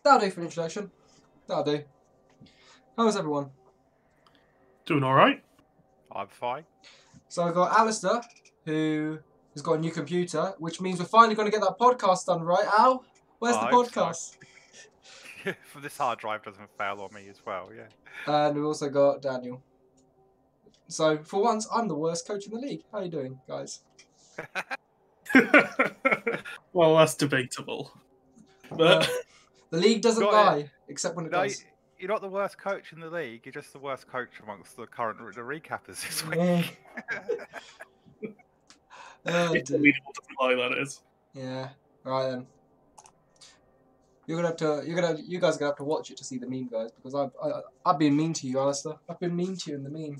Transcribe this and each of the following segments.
That'll do for an introduction. That'll do. How's everyone? Doing all right. I'm fine. So I've got Alistair, who has got a new computer, which means we're finally going to get that podcast done, right, Al? Where's the I hope podcast? so. For this hard drive doesn't fail on me as well, yeah. And we've also got Daniel. So for once, I'm the worst coach in the league. How are you doing, guys? Well, that's debatable. But The league doesn't Got lie, except when it No, does. you're not the worst coach in the league. You're just the worst coach amongst the recappers this week. Oh, it's dear. unbelievable doesn't lie, that is. Yeah. All right then. You guys are gonna have to watch it to see the meme, guys, because I've been mean to you, Alistair. I've been mean to you in the meme.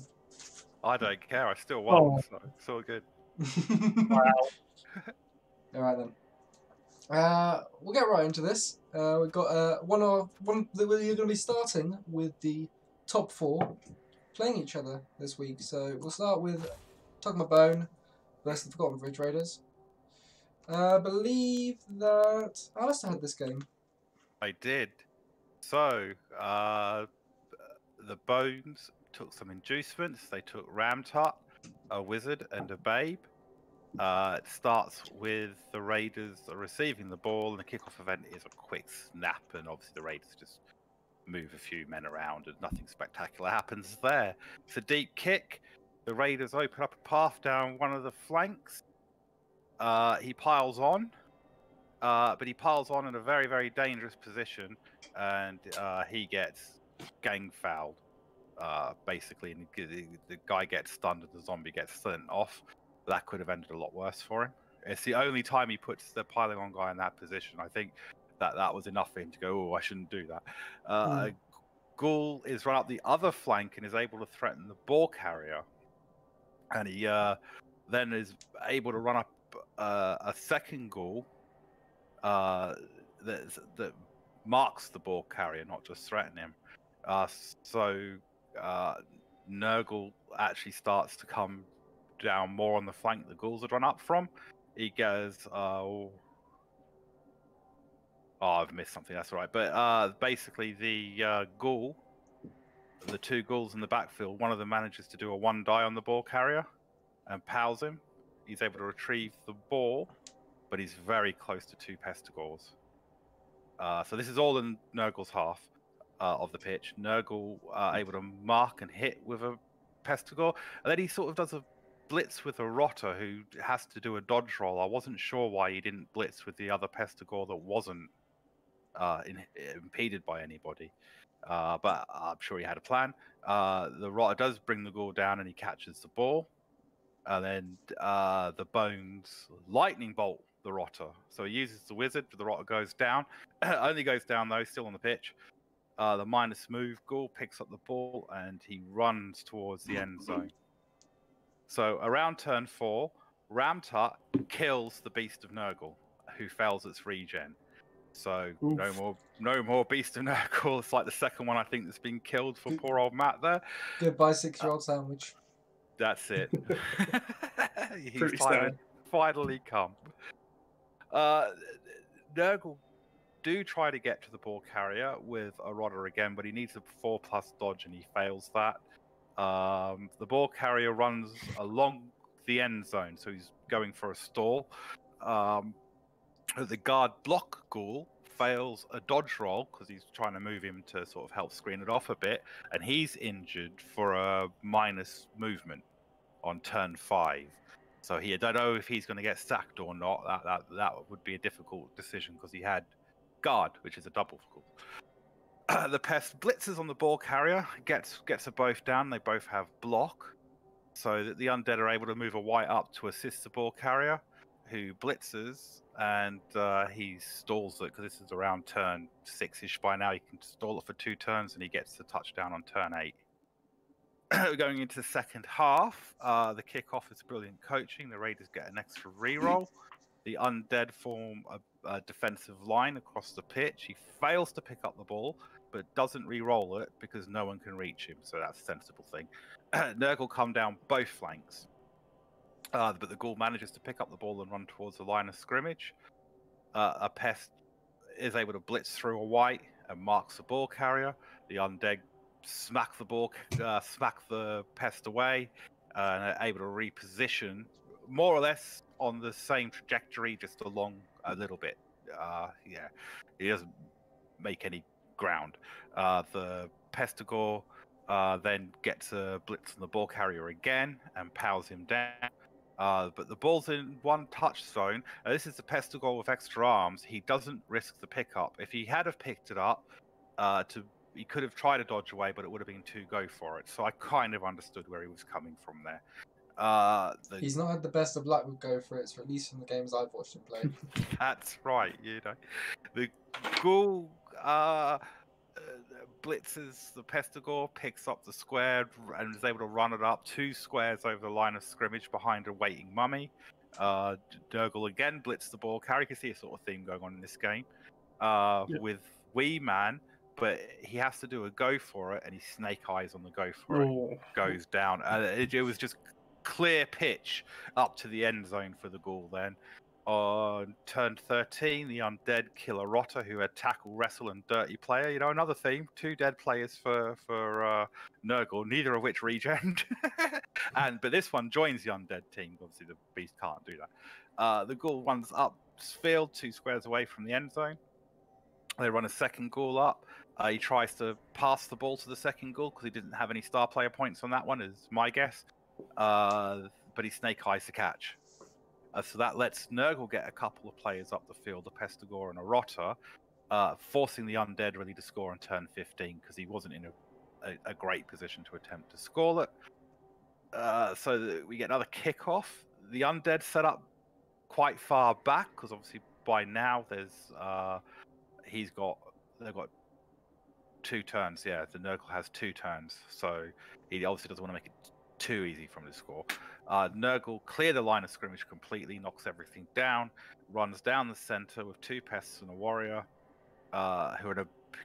I don't care. I still won, Oh. so it's all good. Wow. All right then. We'll get right into this. We've got one that we're going to be starting with the top 4 playing each other this week. So we'll start with Tug My Bone versus the Forgotten Fridge Raiders. I believe that Alistair had this game. I did. So, the Bones took some inducements. They took Ramtut, a Wizard, and a Babe. It starts with the Raiders receiving the ball, and the kickoff event is a quick snap, and obviously the Raiders just move a few men around, and nothing spectacular happens there. It's a deep kick. The Raiders open up a path down one of the flanks. He piles on, but he piles on in a very, very dangerous position, and he gets gang fouled, basically, and the guy gets stunned and the zombie gets sent off. That could have ended a lot worse for him. It's the only time he puts the piling on guy in that position. I think that was enough for him to go, oh, I shouldn't do that. Ghoul is run up the other flank and is able to threaten the ball carrier. And he then is able to run up a second Ghoul that marks the ball carrier, not just threaten him. So Nurgle actually starts to come down more on the flank the Ghouls had run up from. He goes, I've missed something, that's all right. But basically the Ghoul, the 2 Ghouls in the backfield, one of them manages to do a 1 die on the ball carrier and pals him. He's able to retrieve the ball, but he's very close to 2 Pestigors. So this is all in Nurgle's half of the pitch. Nurgle able to mark and hit with a Pestigor, and then he sort of does a blitz with a Rotter who has to do a dodge roll. I wasn't sure why he didn't blitz with the other Pestigor that wasn't impeded by anybody, but I'm sure he had a plan. The Rotter does bring the Ghoul down and he catches the ball, and then the Bones lightning bolt the Rotter. So he uses the Wizard, but the Rotter goes down. Only goes down though, still on the pitch. The minus move Ghoul picks up the ball and he runs towards the end zone. So around turn 4, Ramtut kills the Beast of Nurgle, who fails its regen. So no more Beast of Nurgle. It's like the second one I think that's been killed for poor old Matt there. Goodbye, 6-year-old sandwich. That's it. Pretty He's finally come. Nurgle do try to get to the ball carrier with a Rodder again, but he needs a 4+ dodge and he fails that. The ball carrier runs along the end zone, so he's going for a stall. The guard block Ghoul fails a dodge roll because he's trying to move him to sort of help screen it off a bit, and he's injured for a minus movement on turn 5. So I don't know if he's going to get sacked or not. That would be a difficult decision because he had guard, which is a double Ghoul. The Pest blitzes on the ball carrier, gets them both down. They both have block, so that the undead are able to move a white up to assist the ball carrier, who blitzes, and he stalls it because this is around turn 6-ish by now. He can stall it for 2 turns, and he gets the touchdown on turn 8. Going into the second half, the kickoff is brilliant coaching. The Raiders get an extra reroll. The undead form a defensive line across the pitch. He fails to pick up the ball, but doesn't re-roll it because no one can reach him, so that's a sensible thing. Nurgle come down both flanks, but the Ghoul manages to pick up the ball and run towards the line of scrimmage. A Pest is able to blitz through a white and marks the ball carrier. The undead smack the pest away, and are able to reposition more or less on the same trajectory, just along a little bit. Yeah, he doesn't make any ground. The Pestigore then gets a blitz on the ball carrier again and powers him down. But the ball's in one touch zone. This is the Pestigore with extra arms. He doesn't risk the pickup. If he had have picked it up, he could have tried to dodge away, but it would have been too go for it. So I kind of understood where he was coming from there. He's not had the best of luck with go for it, at least in the games I've watched him play. That's right, The ghoul blitzes the Pestigore, picks up the square, and is able to run it up 2 squares over the line of scrimmage behind a waiting mummy. Nurgle again blitz the ball carrier. You can see a sort of theme going on in this game with Wee Man, but he has to do a go for it, and he snake eyes on the go for it. Goes down. It was just clear pitch up to the end zone for the ghoul then. On turn 13, the undead kill a rotter who had tackle, wrestle, and dirty player. Another theme: 2 dead players for Nurgle, neither of which regen. But this one joins the undead team. Obviously, the beast can't do that. The ghoul runs up field 2 squares away from the end zone. They run a second ghoul up. He tries to pass the ball to the second ghoul because he didn't have any star player points on that one, is my guess. But he snake eyes the catch. So that lets Nurgle get a couple of players up the field, a Pestigore and a Rotter, forcing the undead really to score on turn 15 because he wasn't in a great position to attempt to score it. So we get another kickoff. The undead set up quite far back because obviously by now they've got 2 turns. Yeah, the Nurgle has 2 turns, so he obviously doesn't want to make it too easy from the score. Nurgle clear the line of scrimmage completely, knocks everything down, runs down the center with 2 pests and a warrior, who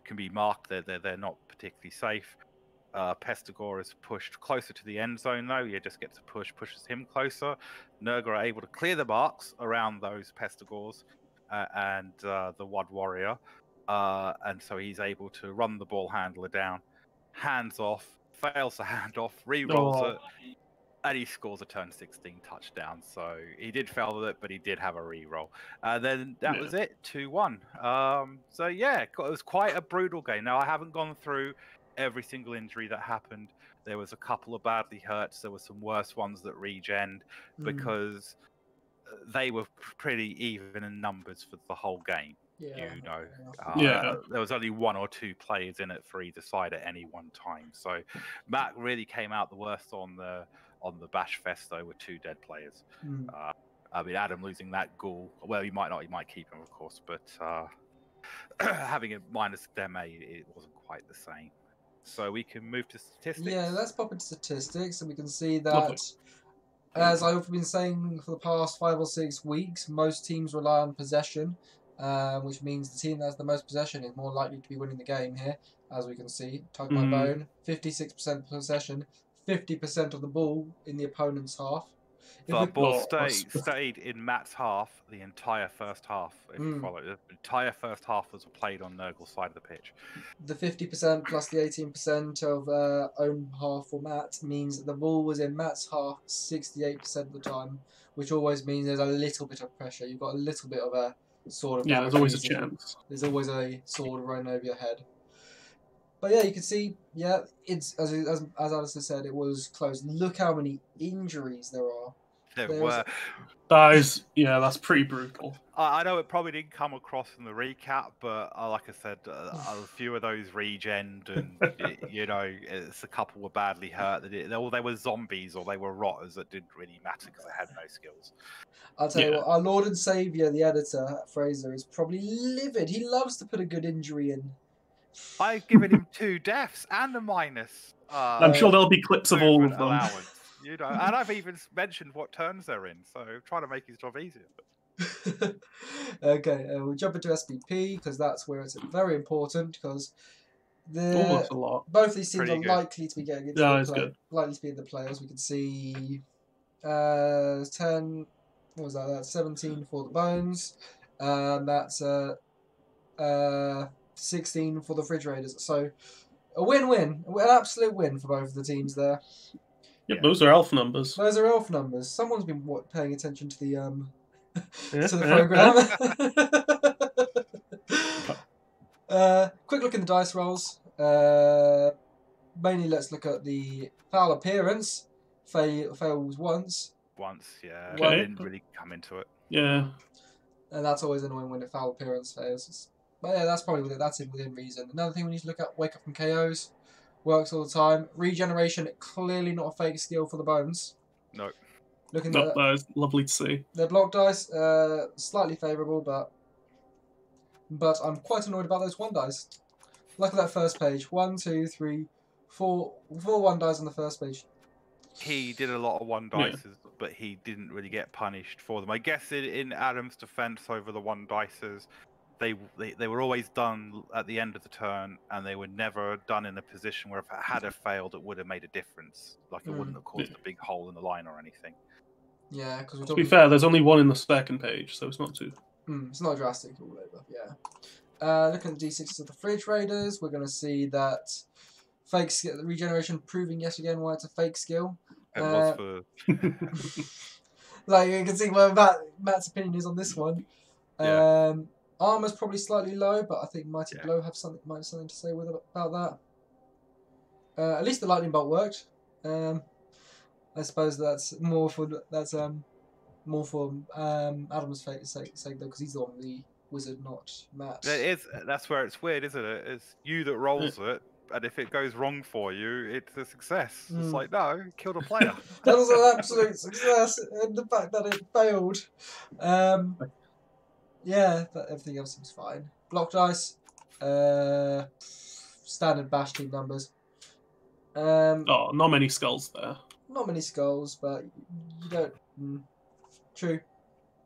can be marked. They're not particularly safe. Pestigore is pushed closer to the end zone though. He just gets a pushes him closer. Nurgle are able to clear the marks around those Pestigores and the Wad warrior, and so he's able to run the ball handler down, hands off, fails to hand off, re-rolls it, and he scores a turn 16 touchdown. So he did fail with it, but he did have a re-roll. Then that was it, 2-1. So yeah, it was quite a brutal game. Now I haven't gone through every single injury that happened. There was a couple of badly hurts. There were some worse ones that regened because they were pretty even in numbers for the whole game. There was only 1 or 2 players in it for either side at any one time. So Matt really came out the worst on the Bash Fest though, with 2 dead players. I mean, Adam losing that ghoul. Well, he might not. He might keep him, of course, but having a minus Deme, it wasn't quite the same. So we can move to statistics. Yeah, let's pop into statistics, and we can see that. As I've been saying for the past 5 or 6 weeks, most teams rely on possession, which means the team that has the most possession is more likely to be winning the game here. As we can see, Tug My Bone, 56% possession, 50% of the ball in the opponent's half. The ball stayed in Matt's half the entire first half. If you follow, the entire first half was played on Nurgle's side of the pitch. The 50% plus the 18% of own half for Matt means that the ball was in Matt's half 68% of the time, which always means there's a little bit of pressure. You've got a little bit of a sort of there's always a chance. There's always a sword running over your head. But yeah, you can see, it's as Alistair said, it was close. Look how many injuries there are. There were. That's pretty brutal. I know it probably didn't come across in the recap, but like I said, a few of those regened, and it's a couple were badly hurt. They were zombies or they were rotters that didn't really matter because they had no skills. I'll tell you what, our Lord and Saviour, the editor, Fraser, is probably livid. He loves to put a good injury in. I've given him 2 deaths and a minus. I'm sure there'll be clips of all of them. Allowance. And I've even mentioned what turns they're in, so trying to make his job easier. Okay, we'll jump into SPP because that's where it's very important because both these teams are likely to be getting into likely to be in the playoffs. We can see 10. What was that? That's 17 for the Bones. That's 16 for the Fridge Raiders. So a win-win, an absolute win for both of the teams there. Yep, those are elf numbers. Those are elf numbers. Someone's been paying attention to the Yeah, to the program. Quick look in the dice rolls. Mainly, let's look at the foul appearance. Fails once. Yeah. Okay. Didn't really come into it. Yeah. And that's always annoying when a foul appearance fails. But yeah, that's probably within reason. Another thing we need to look at: wake up from KOs. Works all the time. Regeneration, clearly not a fake skill for the bones. No. Looking No, at that is lovely to see. their block dice, slightly favourable, but I'm quite annoyed about those 1 dice. Look at that first page. 1, 2, 3, 4 1 dice on the first page. He did a lot of 1 dices, but he didn't really get punished for them. I guess in Adam's defense over the 1 dices, they were always done at the end of the turn, and they were never done in a position where if it had failed, it would have made a difference. Like it wouldn't have caused a big hole in the line or anything. Yeah, because To be fair, there's only 1 in the second page, so it's not too. it's not drastic all over. Yeah. Looking at D6s of the Fridge Raiders, we're going to see that fake skill regeneration proving yet again why it's a fake skill. It was for Like you can see where Matt's opinion is on this one. Yeah. Armor's probably slightly low, but I think Mighty Blow might have something to say about that. At least the lightning bolt worked. I suppose that's more for Adam's sake though, because he's on the wizard, not Matt. That's where it's weird, isn't it? It's you that rolls it, and if it goes wrong for you, it's a success. It's like, no, killed a player. That was an absolute success, and the fact that it failed. Yeah, but everything else seems fine. Block dice, standard bash team numbers. Oh, not many skulls there. Not many skulls, but you don't. True,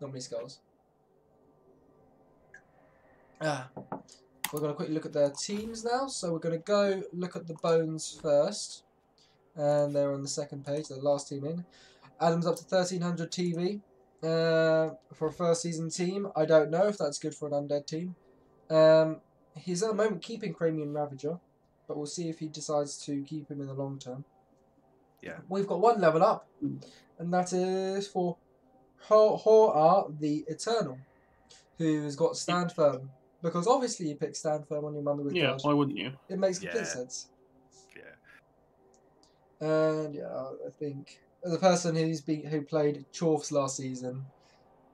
not many skulls. We're going to quickly look at their teams now. So we're going to go look at the bones first. And they're on the second page, the last team in. Adam's up to 1300 TV for a first season team. I don't know if that's good for an undead team. He's at the moment keeping Cranium Ravager, but we'll see if he decides to keep him in the long term. Yeah. We've got 1 level up, and that is for Hor the Eternal, who's got Stand Firm. Because obviously you pick Stand Firm on your mummy with dodge. Why wouldn't you? It makes complete sense. Yeah. And yeah, I think as a person who played Chorfs last season,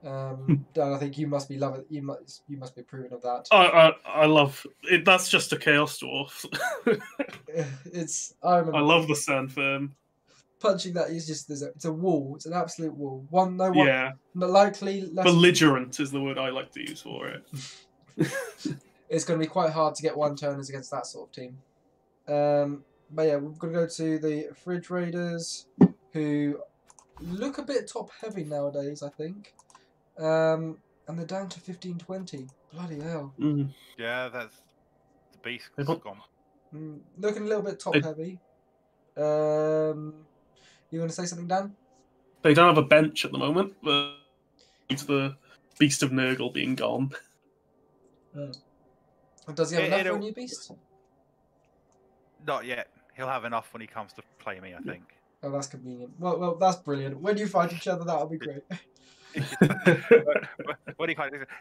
Dan, I think you must be loving. You must be approving of that. I love it. That's just a chaos dwarf. I remember. I love the Stand Firm. Punching that is just it's a wall. It's an absolute wall. Yeah. Likely less. Belligerent is the word I like to use for it. It's going to be quite hard to get 1 turners against that sort of team. But yeah, we're going to go to the Fridge Raiders, who look a bit top heavy nowadays, I think. And they're down to 1520. Bloody hell. Yeah, that's the beast has gone. Looking a little bit top heavy. You want to say something, Dan? They don't have a bench at the moment, but it's the Beast of Nurgle being gone. Does he have enough for a new beast? Not yet. He'll have enough when he comes to play me, I think. Oh, that's convenient. Well, that's brilliant. When you fight each other, that'll be great. It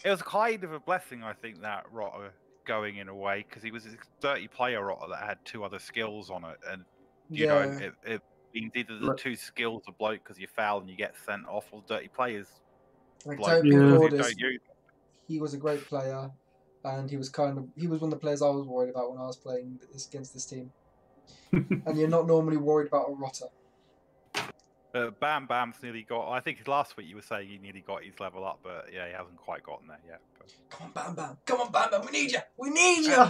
was kind of a blessing, I think, that Rotter going in a way, because he was a 30-player Rotter that had 2 other skills on it, and you know, it means either the 2 skills are bloke because you foul and you get sent off, or dirty players. Like bloke he was a great player, and he was one of the players I was worried about when I was playing against this team. And you're not normally worried about a Rotter. Bam Bam's nearly got. I think last week you were saying he nearly got his level up, but yeah, he hasn't quite gotten there yet. But... Come on, Bam Bam! Come on, Bam Bam! We need you! We need you!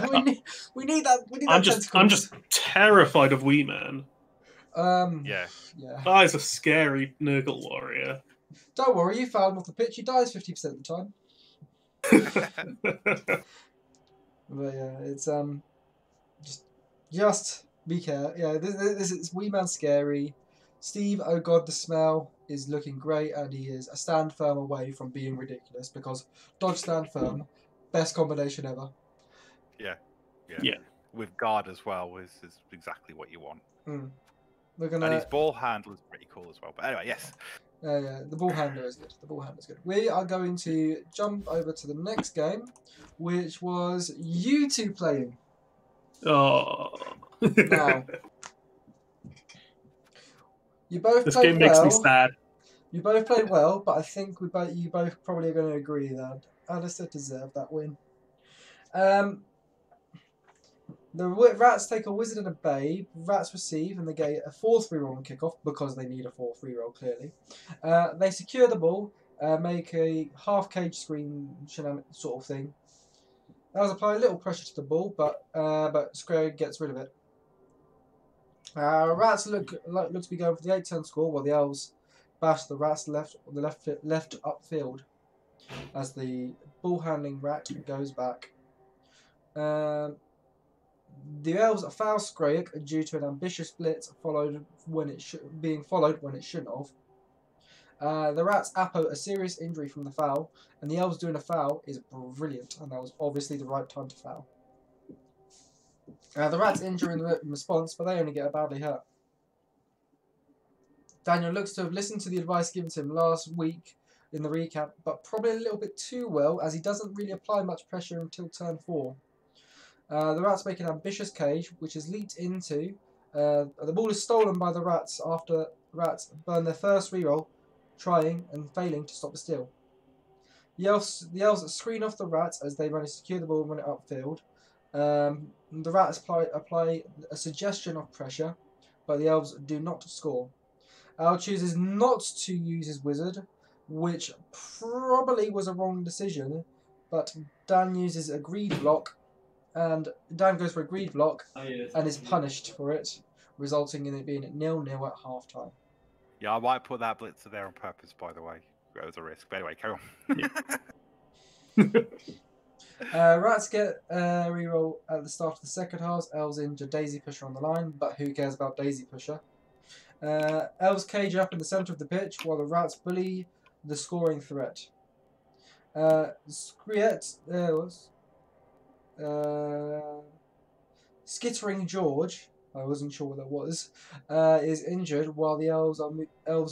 We need that! I'm just terrified of Wee Man. Yeah. That is a scary Nurgle warrior. Don't worry, you foul him off the pitch. He dies 50% of the time. But yeah, it's just be careful. Yeah, this is Wee Man scary. Steve, oh god, the smell is looking great, and he is a stand firm away from being ridiculous, because dodge stand firm, best combination ever. Yeah. Yeah. With guard as well is exactly what you want. We're And gonna. his ball handle is pretty cool as well. But anyway, yes. Yeah, the ball handler is good. The ball handler is good. We are going to jump over to the next game, which was you two playing. Oh. Now, you both This played game makes me well. sad. You both played well, but I think you both probably are going to agree that Alistair deserved that win. The Rats take a wizard and a babe. Rats receive and they get a 4-3 roll on kickoff because they need a 4-3 roll clearly. They secure the ball, make a half cage screen sort of thing. That was apply a little pressure to the ball, but Square gets rid of it. Rats look to be going for the 8-turn score, while the Elves bash the Rats left upfield as the ball handling rat goes back. The Elves foul Skrayek due to an ambitious blitz being followed when it shouldn't have. The Rats Apo a serious injury from the foul, and the Elves doing a foul is brilliant, and that was obviously the right time to foul. The Rats injure in response, but they only get badly hurt. Daniel looks to have listened to the advice given to him last week in the recap, but probably a little bit too well, as he doesn't really apply much pressure until turn 4. The Rats make an ambitious cage, which is leaped into. The ball is stolen by the Rats after the Rats burn their first reroll, trying and failing to stop the steal. The Elves screen off the Rats as they run to secure the ball and run it upfield. The Rats apply a suggestion of pressure, but the Elves do not score. Al chooses not to use his wizard, which probably was a wrong decision, but Dan uses a greed block, and Dan goes for a greed block and is punished for it, resulting in it being 0-0 at half-time. Yeah, I might put that blitzer there on purpose, by the way. It was a risk. But anyway, carry on. Rats get a reroll at the start of the second half. Elves injure Daisy Pusher on the line, but who cares about Daisy Pusher? Elves cage up in the centre of the pitch while the Rats bully the scoring threat. Skittering George, I wasn't sure what that was, is injured while the Elves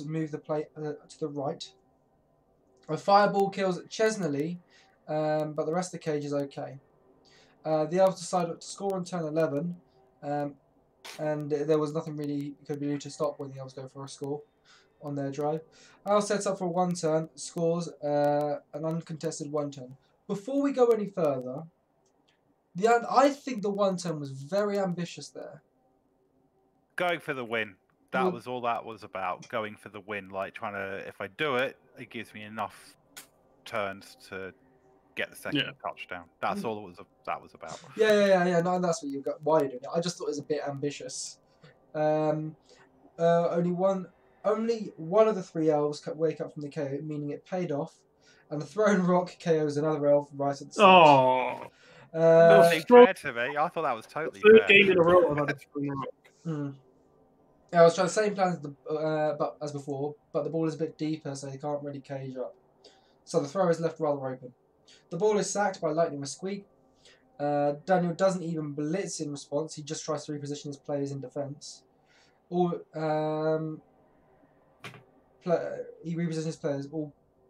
move the play to the right. A fireball kills Chesney, but the rest of the cage is okay. The Elves decide to score on turn 11, and there was nothing really could be do to stop when the Elves go for a score on their drive. Al sets up for a 1-turn, scores an uncontested 1-turn. Before we go any further, I think the 1-turn was very ambitious there. Going for the win. That was all that was about. Going for the win. Like trying to, if I do it, it gives me enough turns to get the second touchdown. That's all that was about. Yeah. No, that's what you got. Why you're doing it? I just thought it was a bit ambitious. Only one of the 3 elves wake up from the KO, meaning it paid off, and the thrown rock KOs another elf right at the start. Oh, nothing fair to me. I thought that was totally third fair. game in a row I've had a thrown rock. I was trying the same plan as before, but the ball is a bit deeper, so he can't really cage up. So the throw is left rather open. The ball is sacked by Lightning McSqueak. Daniel doesn't even blitz in response. He just tries to reposition his players in defence. He repositions his players.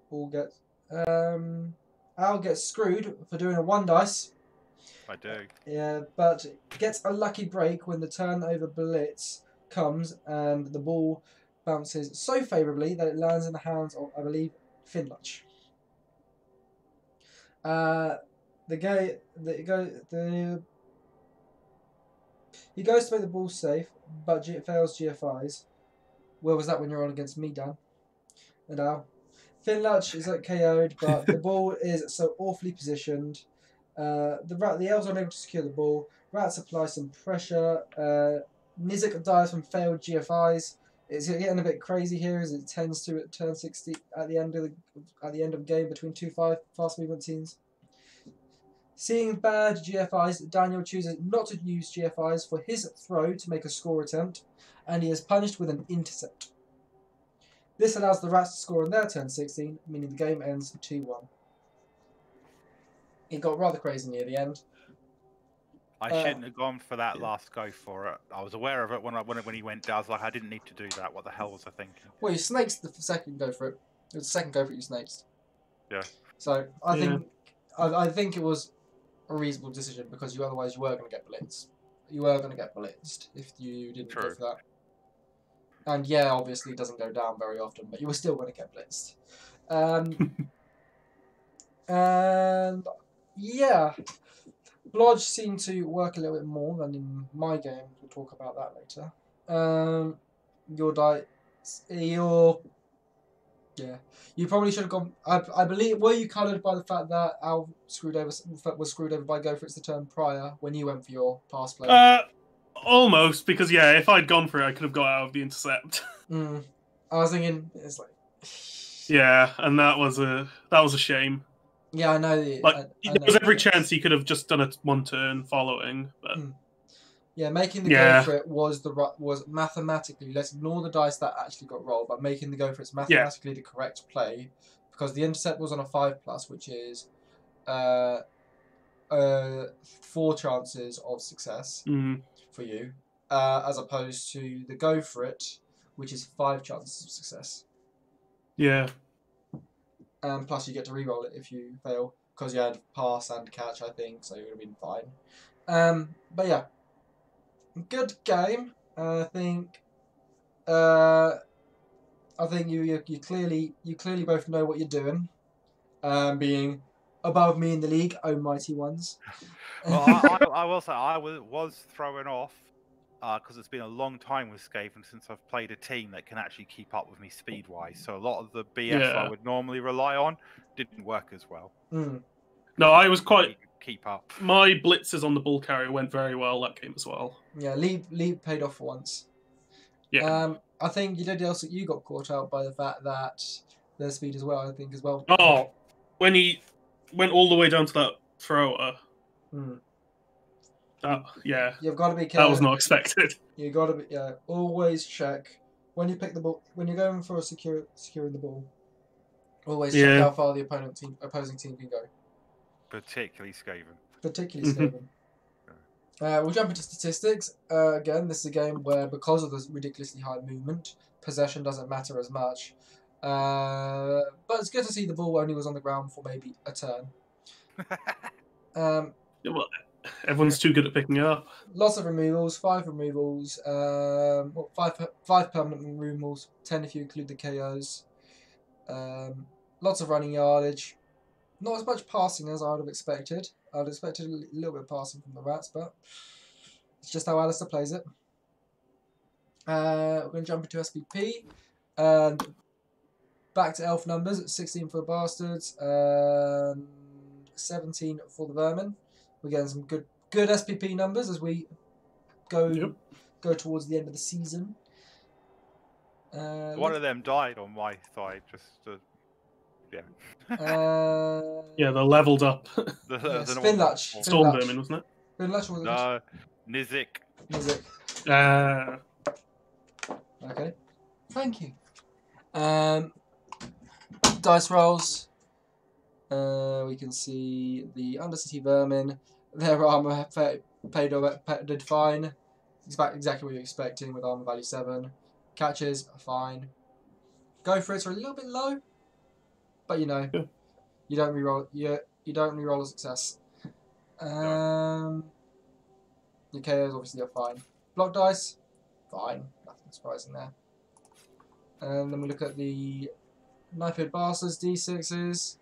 All get. Al gets screwed for doing a 1 dice. I do. Yeah, but gets a lucky break when the turnover blitz comes and the ball bounces so favourably that it lands in the hands of, I believe, Finluch. He goes to make the ball safe, but fails GFIs. Where was that when you're on against me, Dan? And Al. Finluch is KO'd, but the ball is so awfully positioned. The Elves are unable to secure the ball. Rats apply some pressure. Nizik dies from failed GFIs. It's getting a bit crazy here as it tends to at turn 60 at the end of the game between 2 fast movement teams. Seeing bad GFIs, Daniel chooses not to use GFIs for his throw to make a score attempt, and he is punished with an intercept. This allows the Rats to score on their turn 16, meaning the game ends 2-1. It got rather crazy near the end. I shouldn't have gone for that last go for it. I was aware of it when he went down. I was like, I didn't need to do that. What the hell was I thinking? Well, you snaked the second go for it. It was the second go for it you snaked. Yeah. So I think it was a reasonable decision because otherwise you were going to get blitzed. You were going to get blitzed if you didn't go for that. And yeah, obviously it doesn't go down very often, but you were still going to get blitzed. And yeah, Blodge seemed to work a little bit more than in my game. We'll talk about that later. Your dice, you probably should have gone. I believe, were you coloured by the fact that Al was screwed over by Go For It's the turn prior when you went for your pass play? Almost, because if I'd gone for it, I could have got out of the intercept. I was thinking, it's like, yeah, and that was a shame. Yeah, I know. There was every chance he could have just done it one turn following, but yeah, making the go for it was mathematically. Let's ignore the dice that actually got rolled, but making the go for it's mathematically the correct play because the intercept was on a 5+, which is 4 chances of success for you, as opposed to the go for it, which is 5 chances of success. Yeah. Plus, you get to re-roll it if you fail because you had pass and catch, I think, so you would have been fine. But yeah, good game. I think you clearly both know what you're doing. Being above me in the league, oh mighty ones. Well, I will say I was thrown off because it's been a long time with Skaven since I've played a team that can actually keep up with me speed-wise. So a lot of the BS I would normally rely on didn't work as well. No, I was quite... Keep up. My blitzes on the bull carrier went very well that game as well. Yeah, lead paid off for once. Yeah. I think you got caught out by the fact that their speed as well, I think, as well. Oh, when he went all the way down to that thrower... You've got to be careful. That was not expected. You got to be always check when you pick the ball when you're going for securing the ball. Always check how far the opposing team can go. Particularly Skaven. We'll jump into statistics. Again, this is a game where because of the ridiculously high movement, possession doesn't matter as much. But it's good to see the ball only was on the ground for maybe a turn. Well, everyone's too good at picking it up. Lots of removals, 5 removals, 5 permanent removals, 10 if you include the KOs. Lots of running yardage. Not as much passing as I would have expected. I would have expected a little bit of passing from the Rats, but it's just how Alistair plays it. We're going to jump into SPP. And back to elf numbers. 16 for the Bastards. 17 for the Vermin. We're getting some good SPP numbers as we go towards the end of the season. One of them died on my side. They leveled up. Spinlatch. Storm Vermin, wasn't it? Spinlatch was it? No, Nizik. Okay. Thank you. Dice rolls. We can see the Undercity Vermin. Their armor did fine. Exactly what you're expecting with armor value 7. Catches are fine. Go for it are a little bit low, but you don't reroll. You don't reroll a success. Your KOs obviously are fine. Block dice, fine. Nothing surprising there. And then we look at the Knife-Head Bastards D6s.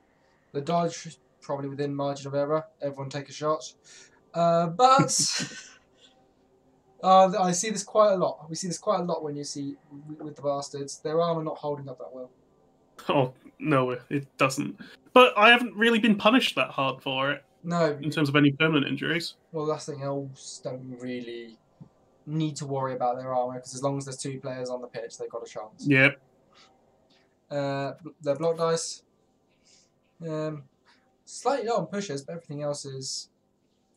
The dodge, probably within margin of error. Everyone take a shot. But I see this quite a lot. We see this quite a lot when you see with the Bastards. Their armor not holding up that well. Oh, no, it doesn't. But I haven't really been punished that hard for it. No. In terms of any permanent injuries. Well, that's the thing. Elves don't really need to worry about their armor because as long as there's 2 players on the pitch, they've got a chance. Yep. Their block dice. Slightly low on pushes, but everything else is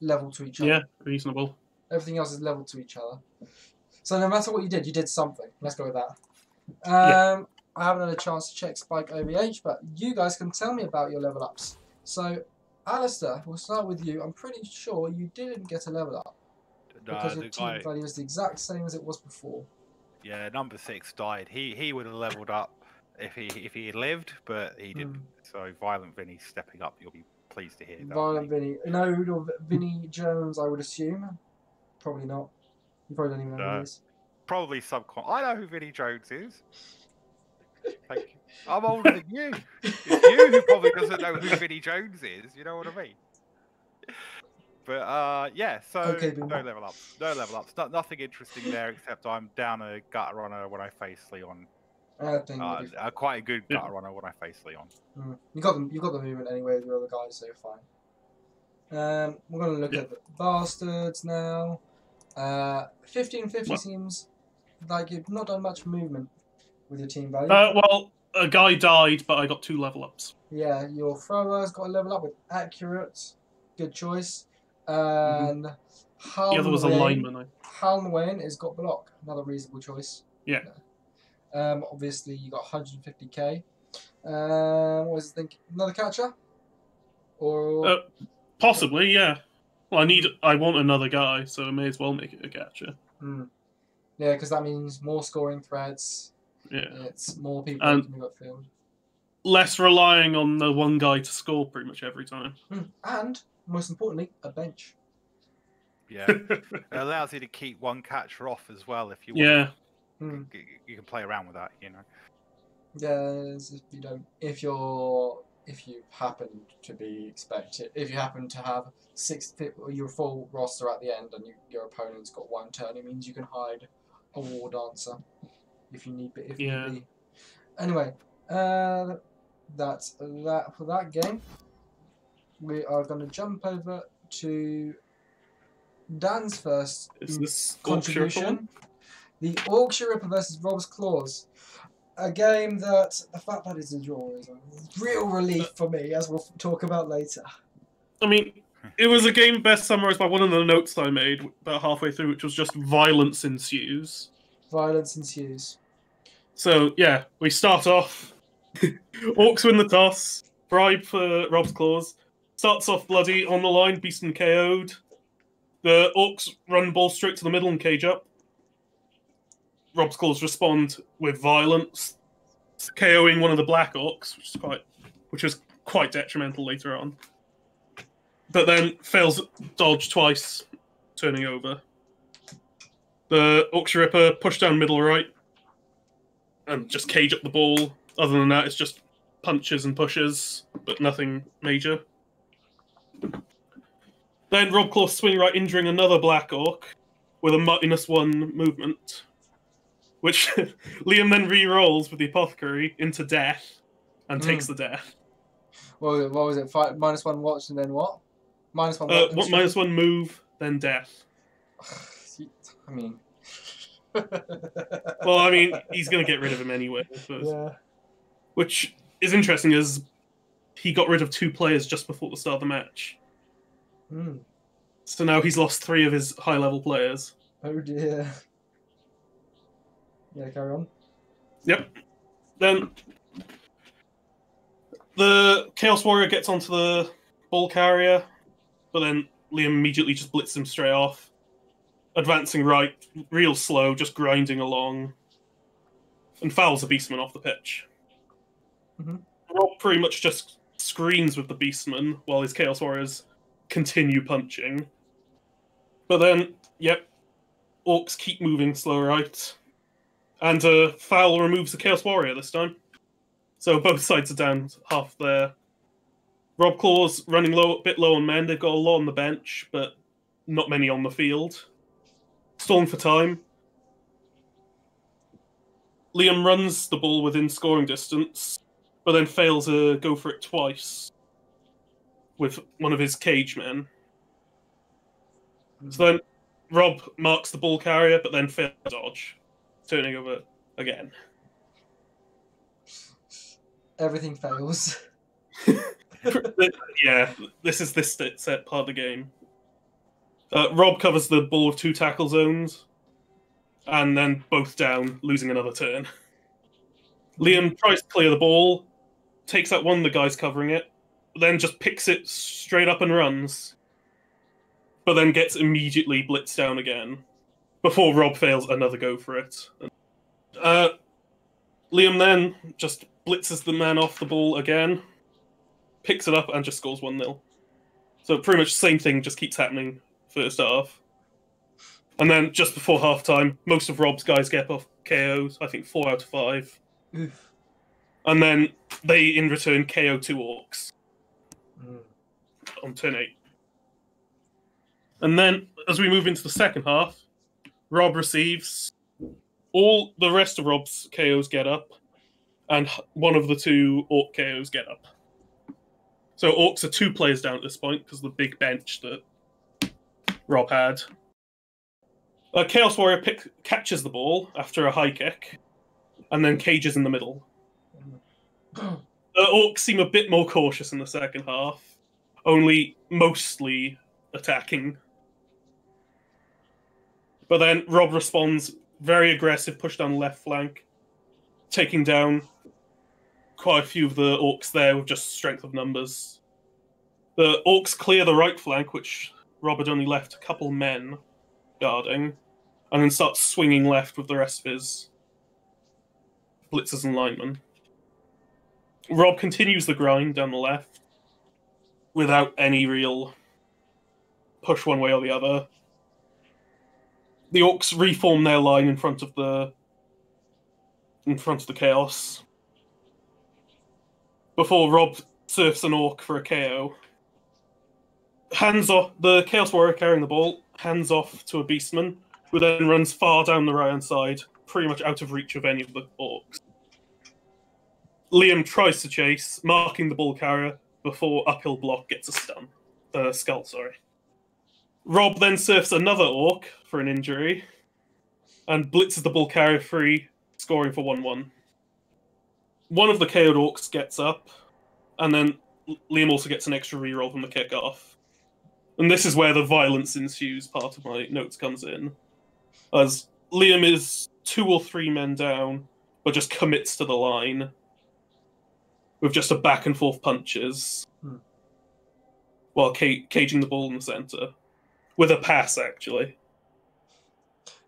level to each other. Yeah, reasonable. Everything else is level to each other. So no matter what you did something. Let's go with that. I haven't had a chance to check Spike OVH, but you guys can tell me about your level ups. So Alistair, we'll start with you. I'm pretty sure you didn't get a level up because your The team guy, value is the exact same as it was before. yeah, number 6 died. He would have leveled up if he had lived, but he didn't. So Violent Vinny's stepping up. You'll be pleased to hear that. Violent Vinny. No, Vinny Jones, I would assume. Probably not. You probably don't even know who he is. Probably subcon. I know who Vinny Jones is. Thank you. I'm older than you. It's you who probably doesn't know who Vinny Jones is. You know what I mean? But yeah, so Okay, no level ups. No level ups. Nothing interesting there except I'm down a gutter runner when I face Leon. I think you'll be fine. Quite a good gutter runner when I face Leon. You got the movement anyway with the other guys, so you're fine. We're gonna look at the bastards now. 1550 seems like you've not done much movement with your team value. Well, a guy died, but I got 2 level ups. Yeah, your thrower's got a level up with accurate. Good choice. And The other was a lineman. Halm Wayne has got block. Another reasonable choice. Yeah. Obviously, you got 150k. What was the thing? Another catcher? Or possibly, yeah. Well, I want another guy, so I may as well make it a catcher. Yeah, because that means more scoring threads. Yeah. It's more people who can move upfield. Less relying on the one guy to score pretty much every time. And, most importantly, a bench. Yeah. It allows you to keep one catcher off as well if you want. Yeah. You can play around with that, you know. Yeah, if you happen to be expected, if you happen to have your full roster at the end and your opponent's got 1 turn, it means you can hide a war dancer if you need be. Anyway, that's that for that game. We are going to jump over to Dan's first contribution. The Orkshire Ripper versus Rob's Claws. A game that the fact that it's a draw is a real relief for me, as we'll talk about later. I mean, it was a game best summarised by one of the notes I made about halfway through, which was just violence ensues. Violence ensues. So, yeah, we start off. Orcs win the toss. Bribe for Rob's Claws. Starts off bloody on the line, Beastman KO'd. The Orcs run ball straight to the middle and cage up. Rob's Claws respond with violence, KOing one of the Black Orcs, which was quite detrimental later on. But then fails dodge twice, turning over. The Orkshire Ripper push down middle right and just cage up the ball. Other than that, it's just punches and pushes, but nothing major. Then Rob Claw swing right, injuring another Black Orc with a -1 movement, which Liam then re-rolls with the Apothecary into death and takes the death. What was it? -1 watch and then what? -1 watch. -1 move, then death. I mean... Well, I mean, he's going to get rid of him anyway, I suppose. Yeah. Which is interesting, as he got rid of 2 players just before the start of the match. So now he's lost 3 of his high-level players. Oh dear. Yeah, carry on. Yep. Then the Chaos Warrior gets onto the ball carrier, but then Liam immediately just blitzes him straight off. Advancing right, real slow, just grinding along. And fouls the Beastman off the pitch. Rob pretty much just screens with the Beastman while his Chaos Warriors continue punching. But then, Orcs keep moving slow right. And foul removes the Chaos Warrior this time. So both sides are down half there. Rob Claw's running a bit low on men. They've got a lot on the bench, but not many on the field. Stalling for time. Liam runs the ball within scoring distance, but then fails to go for it twice with one of his cage men. So then Rob marks the ball carrier, but then fails to dodge, turning over again. Everything fails. Yeah, this is this set part of the game. Rob covers the ball with 2 tackle zones, and then both down, losing another turn. Liam tries to clear the ball, takes out one of the guys covering it, then just picks it straight up and runs, but then gets immediately blitzed down again before Rob fails another go for it. Liam then just blitzes the man off the ball again, picks it up, and just scores 1-0. So pretty much the same thing just keeps happening first half. And then just before half-time, most of Rob's guys get off KOs, I think 4 out of 5. Oof. And then they, in return, KO 2 Orcs on turn 8. And then, as we move into the second half, Rob receives. All the rest of Rob's KOs get up, and one of the 2 Orc KOs get up. So Orcs are 2 players down at this point, because of the big bench that Rob had. Chaos Warrior catches the ball after a high kick, and then cages in the middle. Orcs seem a bit more cautious in the second half, only mostly attacking. But then Rob responds, very aggressive, push down the left flank, taking down quite a few of the Orcs there with just strength of numbers. The Orcs clear the right flank, which Rob had only left a couple men guarding, and then starts swinging left with the rest of his blitzers and linemen. Rob continues the grind down the left without any real push one way or the other. The Orcs reform their line in front of the Chaos before Rob surfs an Orc for a KO. Hands off, the Chaos Warrior carrying the ball, hands off to a Beastman, who then runs far down the right-hand side, pretty much out of reach of any of the Orcs. Liam tries to chase, marking the ball carrier before uphill block gets a skull. Rob then surfs another Orc for an injury, and blitzes the ball carrier free, scoring for 1-1. One of the KO'd Orcs gets up, and then Liam also gets an extra reroll from the kickoff. And this is where the violence ensues part of my notes comes in, as Liam is 2 or 3 men down, but just commits to the line with just a back and forth punches while caging the ball in the centre. With a pass, actually.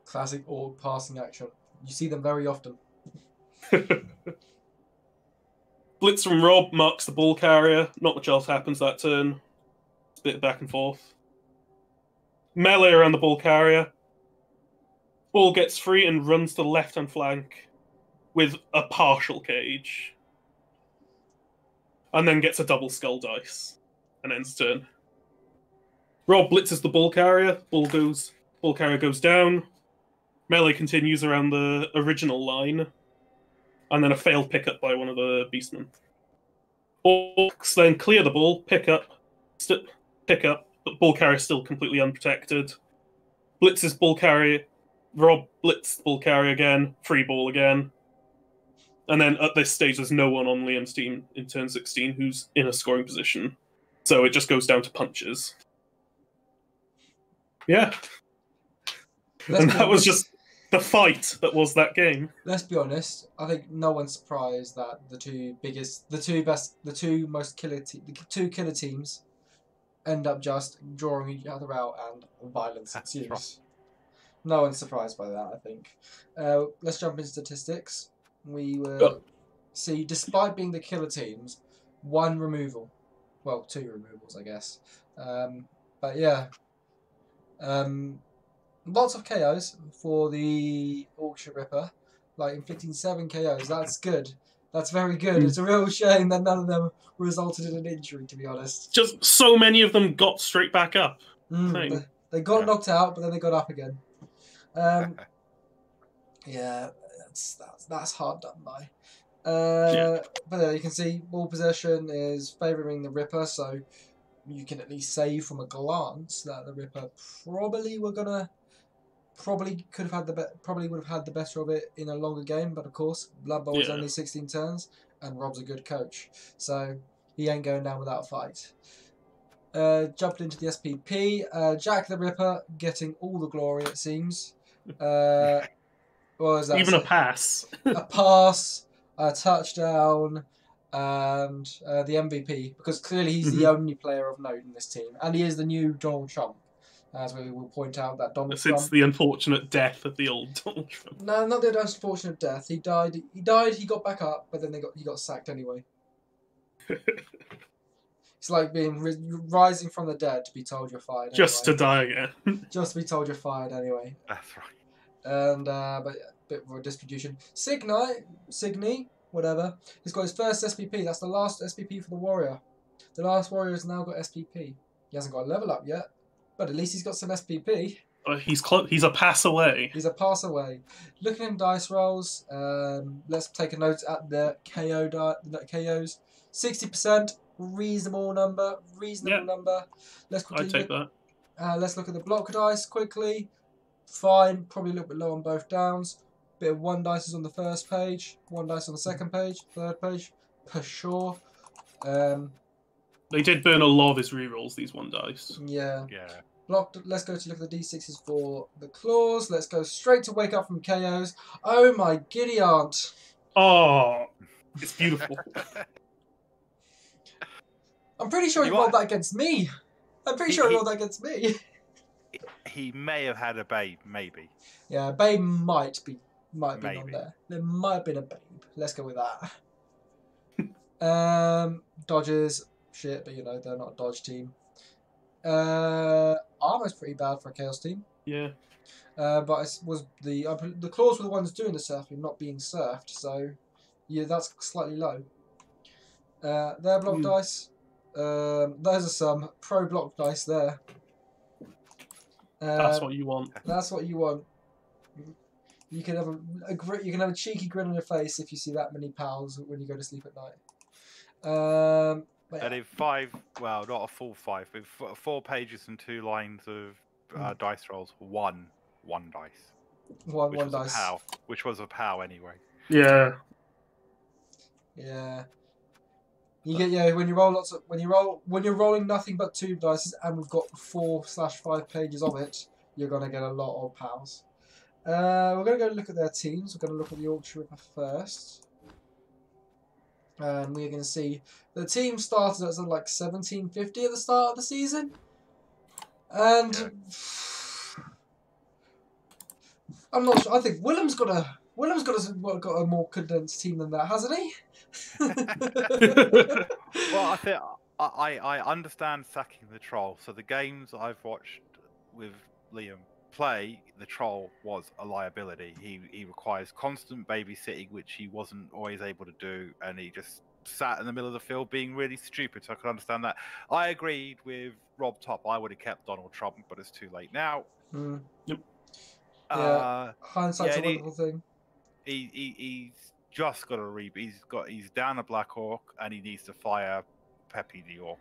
Classic Orc passing action. You see them very often. Blitz from Rob marks the ball carrier. Not much else happens that turn. It's a bit back and forth. Melee around the ball carrier. Ball gets free and runs to the left-hand flank with a partial cage. And then gets a double skull dice. And ends turn. Rob blitzes the ball carrier. Ball carrier goes down. Melee continues around the original line. And then a failed pickup by one of the Beastmen. Orcs then clear the ball, pick up, but ball carrier still completely unprotected. Blitzes ball carrier. Rob blitzed ball carrier again. Free ball again. And then at this stage, there's no one on Liam's team in turn 16 who's in a scoring position. So it just goes down to punches. Yeah. And that was just the fight that was that game. Let's be honest. I think no one's surprised that the two killer teams end up just drawing each other out and violence ensues. Right. No one's surprised by that, I think. Let's jump into statistics. We will see, despite being the killer teams, 1 removal. Well, 2 removals, I guess. But yeah. Lots of KOs for the Auction Ripper, like inflicting 7 KOs. That's good. That's very good. It's a real shame that none of them resulted in an injury, to be honest. Just so many of them got straight back up. They got knocked out, but then they got up again. Yeah, that's hard done by. But there you can see ball possession is favouring the Ripper, so you can at least say from a glance that the Ripper probably would have had the better of it in a longer game. But of course, Blood Bowl is only 16 turns, and Rob's a good coach, so he ain't going down without a fight. Jumped into the SPP. Jack the Ripper getting all the glory, it seems. What was that? Even a pass. A pass, a touchdown, and the MVP, because clearly he's the only player of note in this team, and he is the new Donald Trump, as we will point out that Donald Since Trump. the unfortunate death of the old Donald Trump. No, not the unfortunate death. He died. He died. He got back up, but then he got sacked anyway. It's like being rising from the dead to be told you're fired. Just anyway. to die again. Just to be told you're fired anyway. That's right. And but a bit of a distribution. Signy, whatever. He's got his first SPP. That's the last SPP for the warrior. The last warrior has now got SPP. He hasn't got a level up yet, but at least he's got some SPP. He's He's a pass away. He's a pass away. Looking at dice rolls, let's take a note at the KOs. 60%, reasonable number. Number. Let's quickly I'd take that. Let's look at the block dice quickly. Fine, probably a little bit low on both downs. Bit of 1 dice is on the first page, 1 dice on the second page, third page, for sure. They did burn a lot of his rerolls, these 1 dice. Yeah. Yeah. Blocked. Let's go to look at the D6s for the claws. Let's go straight to wake up from KOs. Oh my giddy aunt. Oh, it's beautiful. I'm pretty sure he rolled that against me. I'm pretty sure he rolled that against me. He may have had a babe, maybe. Yeah, babe might be on Maybe. there. There might have been a babe. Let's go with that. Dodges, shit, but you know they're not a dodge team. Armor's pretty bad for a chaos team. Yeah. But it was the claws were the ones doing the surfing, not being surfed. So yeah, that's slightly low. Their block dice. There's some pro block dice there. That's what you want. That's what you want. You can have a cheeky grin on your face if you see that many pals when you go to sleep at night. And in 5, well, not a full 5, but 4 pages and 2 lines of dice rolls, one dice. One dice. Which was a POW anyway. Yeah. Yeah. You get when you roll when you're rolling nothing but 2 dice and we've got 4/5 pages of it, you're gonna get a lot of pals. We're gonna go look at their teams. We're gonna look at the Yorkshire Ripper first. And we're going to see the team started at like 1750 at the start of the season. And I'm not sure. I think Willem's got a more condensed team than that, hasn't he? Well, I think I understand sacking the troll. So the games I've watched with Liam play, the troll was a liability. He requires constant babysitting, which he wasn't always able to do, and he just sat in the middle of the field being really stupid. So I can understand that. I agreed with Rob Top. I would have kept Donald Trump, but it's too late now. Yep. Yeah, hindsight's a wonderful thing. He's just got to he's down a Black Orc and he needs to fire Peppy the Orc.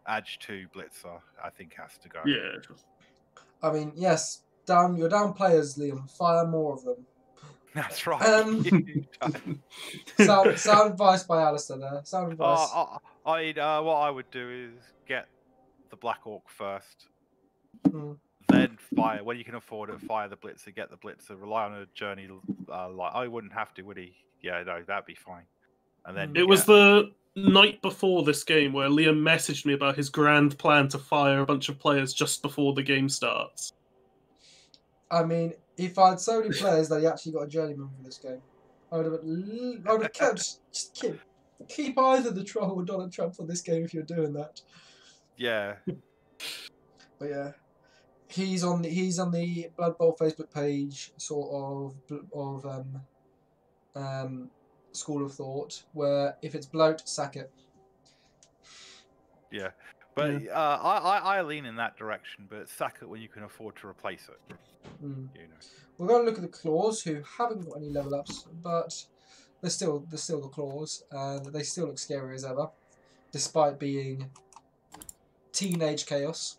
Edge 2 Blitzer, I think, has to go. Yeah. I mean, yes, you're down players, Liam. Fire more of them. That's right. Sound advice by Alistair there. Sound advice. What I would do is get the Black Orc first. Then fire, when you can afford it, fire the Blitzer, get the Blitzer, rely on a journey. I wouldn't have to, would he? Yeah, no, that'd be fine. And then it was the night before this game where Liam messaged me about his grand plan to fire a bunch of players just before the game starts. I mean, if I had so many players that he actually got a journeyman for this game, I would have kept keep either the troll or Donald Trump for this game if you're doing that. Yeah. But yeah. He's on the Blood Bowl Facebook page, sort of school of thought, where if it's bloat, sack it. Yeah, but I lean in that direction, but sack it when you can afford to replace it. You know. We're going to look at the claws, who haven't got any level ups, but they're still the claws, and they still look scary as ever, despite being teenage chaos.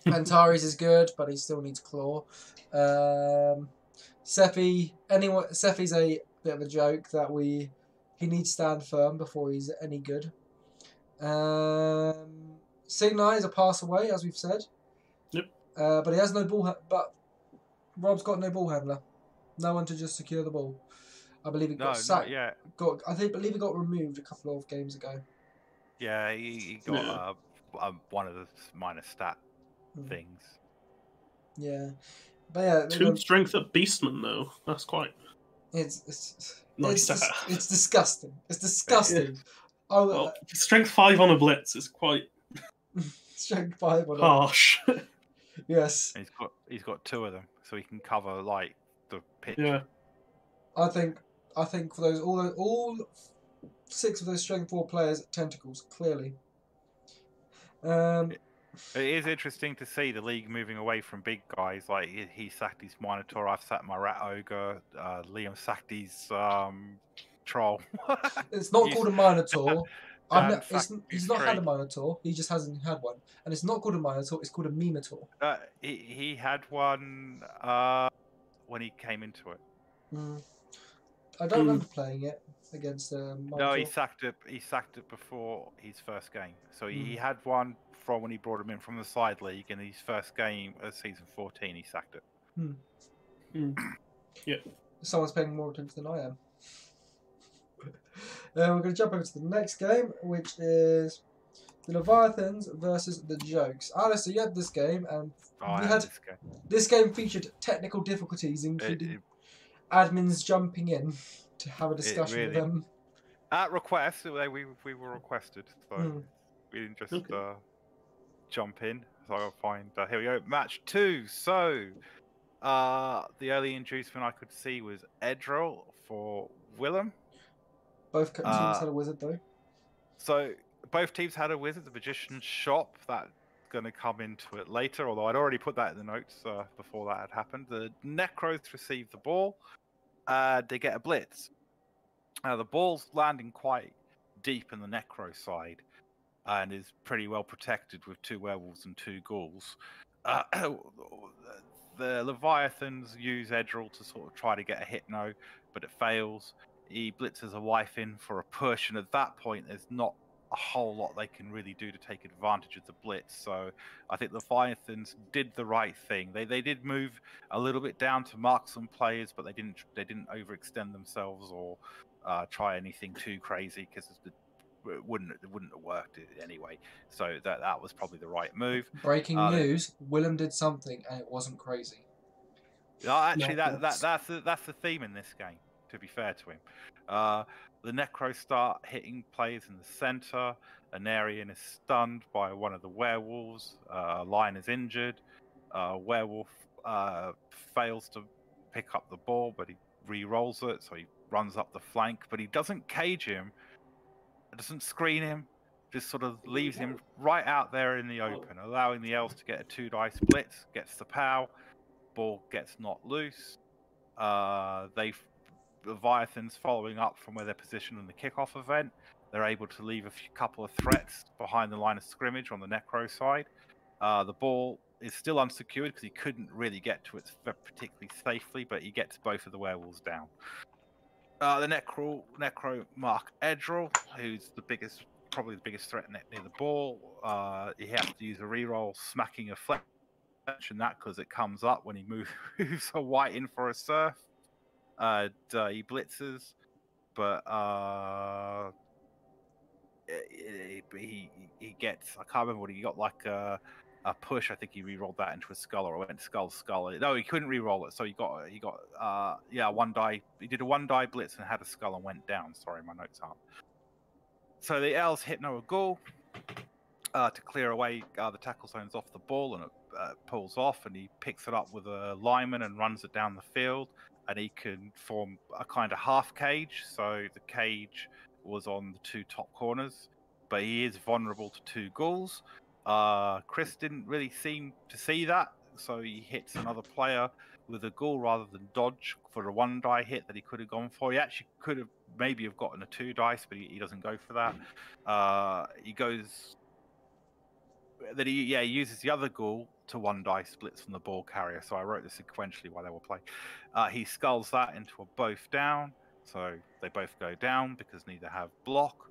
Antares is good, but he still needs claw. Sephi's a bit of a joke that he needs to stand firm before he's any good. Signai is a pass away, as we've said. Yep. But he has no ball. But Rob's got no ball handler. No one to just secure the ball. I believe it No, got not sacked. yet. Believe it got removed a couple of games ago. Yeah, he got one of the minor stat things. Yeah, but yeah, 2 strength at Beastman though. That's quite it's nice to have. it's disgusting. It's disgusting. Oh, Well, strength 5 on a blitz is quite strength 5 on it. harsh. Yes, And he's got 2 of them, so he can cover like the pitch. Yeah. I think for those all 6 of those strength 4 players tentacles clearly. It is interesting to see the league moving away from big guys. Like he sacked his Minotaur, I've sacked my Rat Ogre, Liam sacked his Troll. It's not called a Minotaur. He's his not had a tree. Minotaur. He just hasn't had one, and it's not called a Minotaur. It's called a Minotaur. He had one when he came into it. I don't remember playing it against Minotaur. No, he sacked it. He sacked it before his first game. So he had one from when he brought him in from the side league, and his first game of season 14, he sacked it. Yeah. Someone's paying more attention than I am. We're going to jump over to the next game, which is the Leviathans versus the Jokes. Alistair, you had this game, and this game featured technical difficulties, including admins jumping in to have a discussion with them. At request, we were requested, so we didn't just jump in. So I'll find. Here we go, match 2. So the early inducement I could see was Edril for Willem. Both teams had a wizard though. So both teams had a wizard. The Magician's Shop, that's going to come into it later, although I'd already put that in the notes before that had happened. The Necros receive the ball. They get a blitz. The ball's landing quite deep in the Necro side and is pretty well protected with 2 werewolves and 2 ghouls. The Leviathans use Edril to sort of try to get a hit-no, but it fails. He blitzes a wife in for a push, and at that point, there's not a whole lot they can really do to take advantage of the blitz. So I think the Leviathans did the right thing. They did move a little bit down to mark some players, but they didn't overextend themselves or try anything too crazy, because it wouldn't have worked anyway. So that was probably the right move. Breaking news: Willem did something, and it wasn't crazy. Actually, that's the theme in this game. To be fair to him, the Necros start hitting players in the center. Anarian is stunned by one of the werewolves. Lion is injured. Werewolf fails to pick up the ball, but he re-rolls it, so he runs up the flank. But he doesn't cage him. Doesn't screen him. Just sort of leaves him right out there in the open, allowing the elves to get a 2-dice blitz. Gets the pow. Ball gets not loose. Leviathans following up from where they're positioned in the kickoff event. They're able to leave a couple of threats behind the line of scrimmage on the Necro side. The ball is still unsecured because he couldn't really get to it particularly safely, but he gets both of the werewolves down. The Necro mark Edril, who's probably the biggest threat near the ball. He has to use a reroll, smacking a fletch, and that because it comes up when he moves a white in for a surf. He blitzes, but he gets. I can't remember what he got. Like a push. I think he re-rolled that into a skull, or it went skull. No, he couldn't re-roll it, so he got 1 die. He did a 1-die blitz and had a skull and went down. Sorry, my notes aren't. So the elves hit Noah Ghoul to clear away the tackle zones off the ball, and it pulls off, and he picks it up with a lineman and runs it down the field. And he can form a kind of half cage. So the cage was on the 2 top corners, but he is vulnerable to 2 ghouls. Chris didn't really seem to see that, so he hits another player with a ghoul rather than dodge for a 1-die hit that he could have gone for. He actually could have maybe have gotten a 2-dice, but he doesn't go for that. He goes that he uses the other ghoul to 1-die splits from the ball carrier. So I wrote this sequentially while they were playing. He skulls that into a both down, so they both go down because neither have block.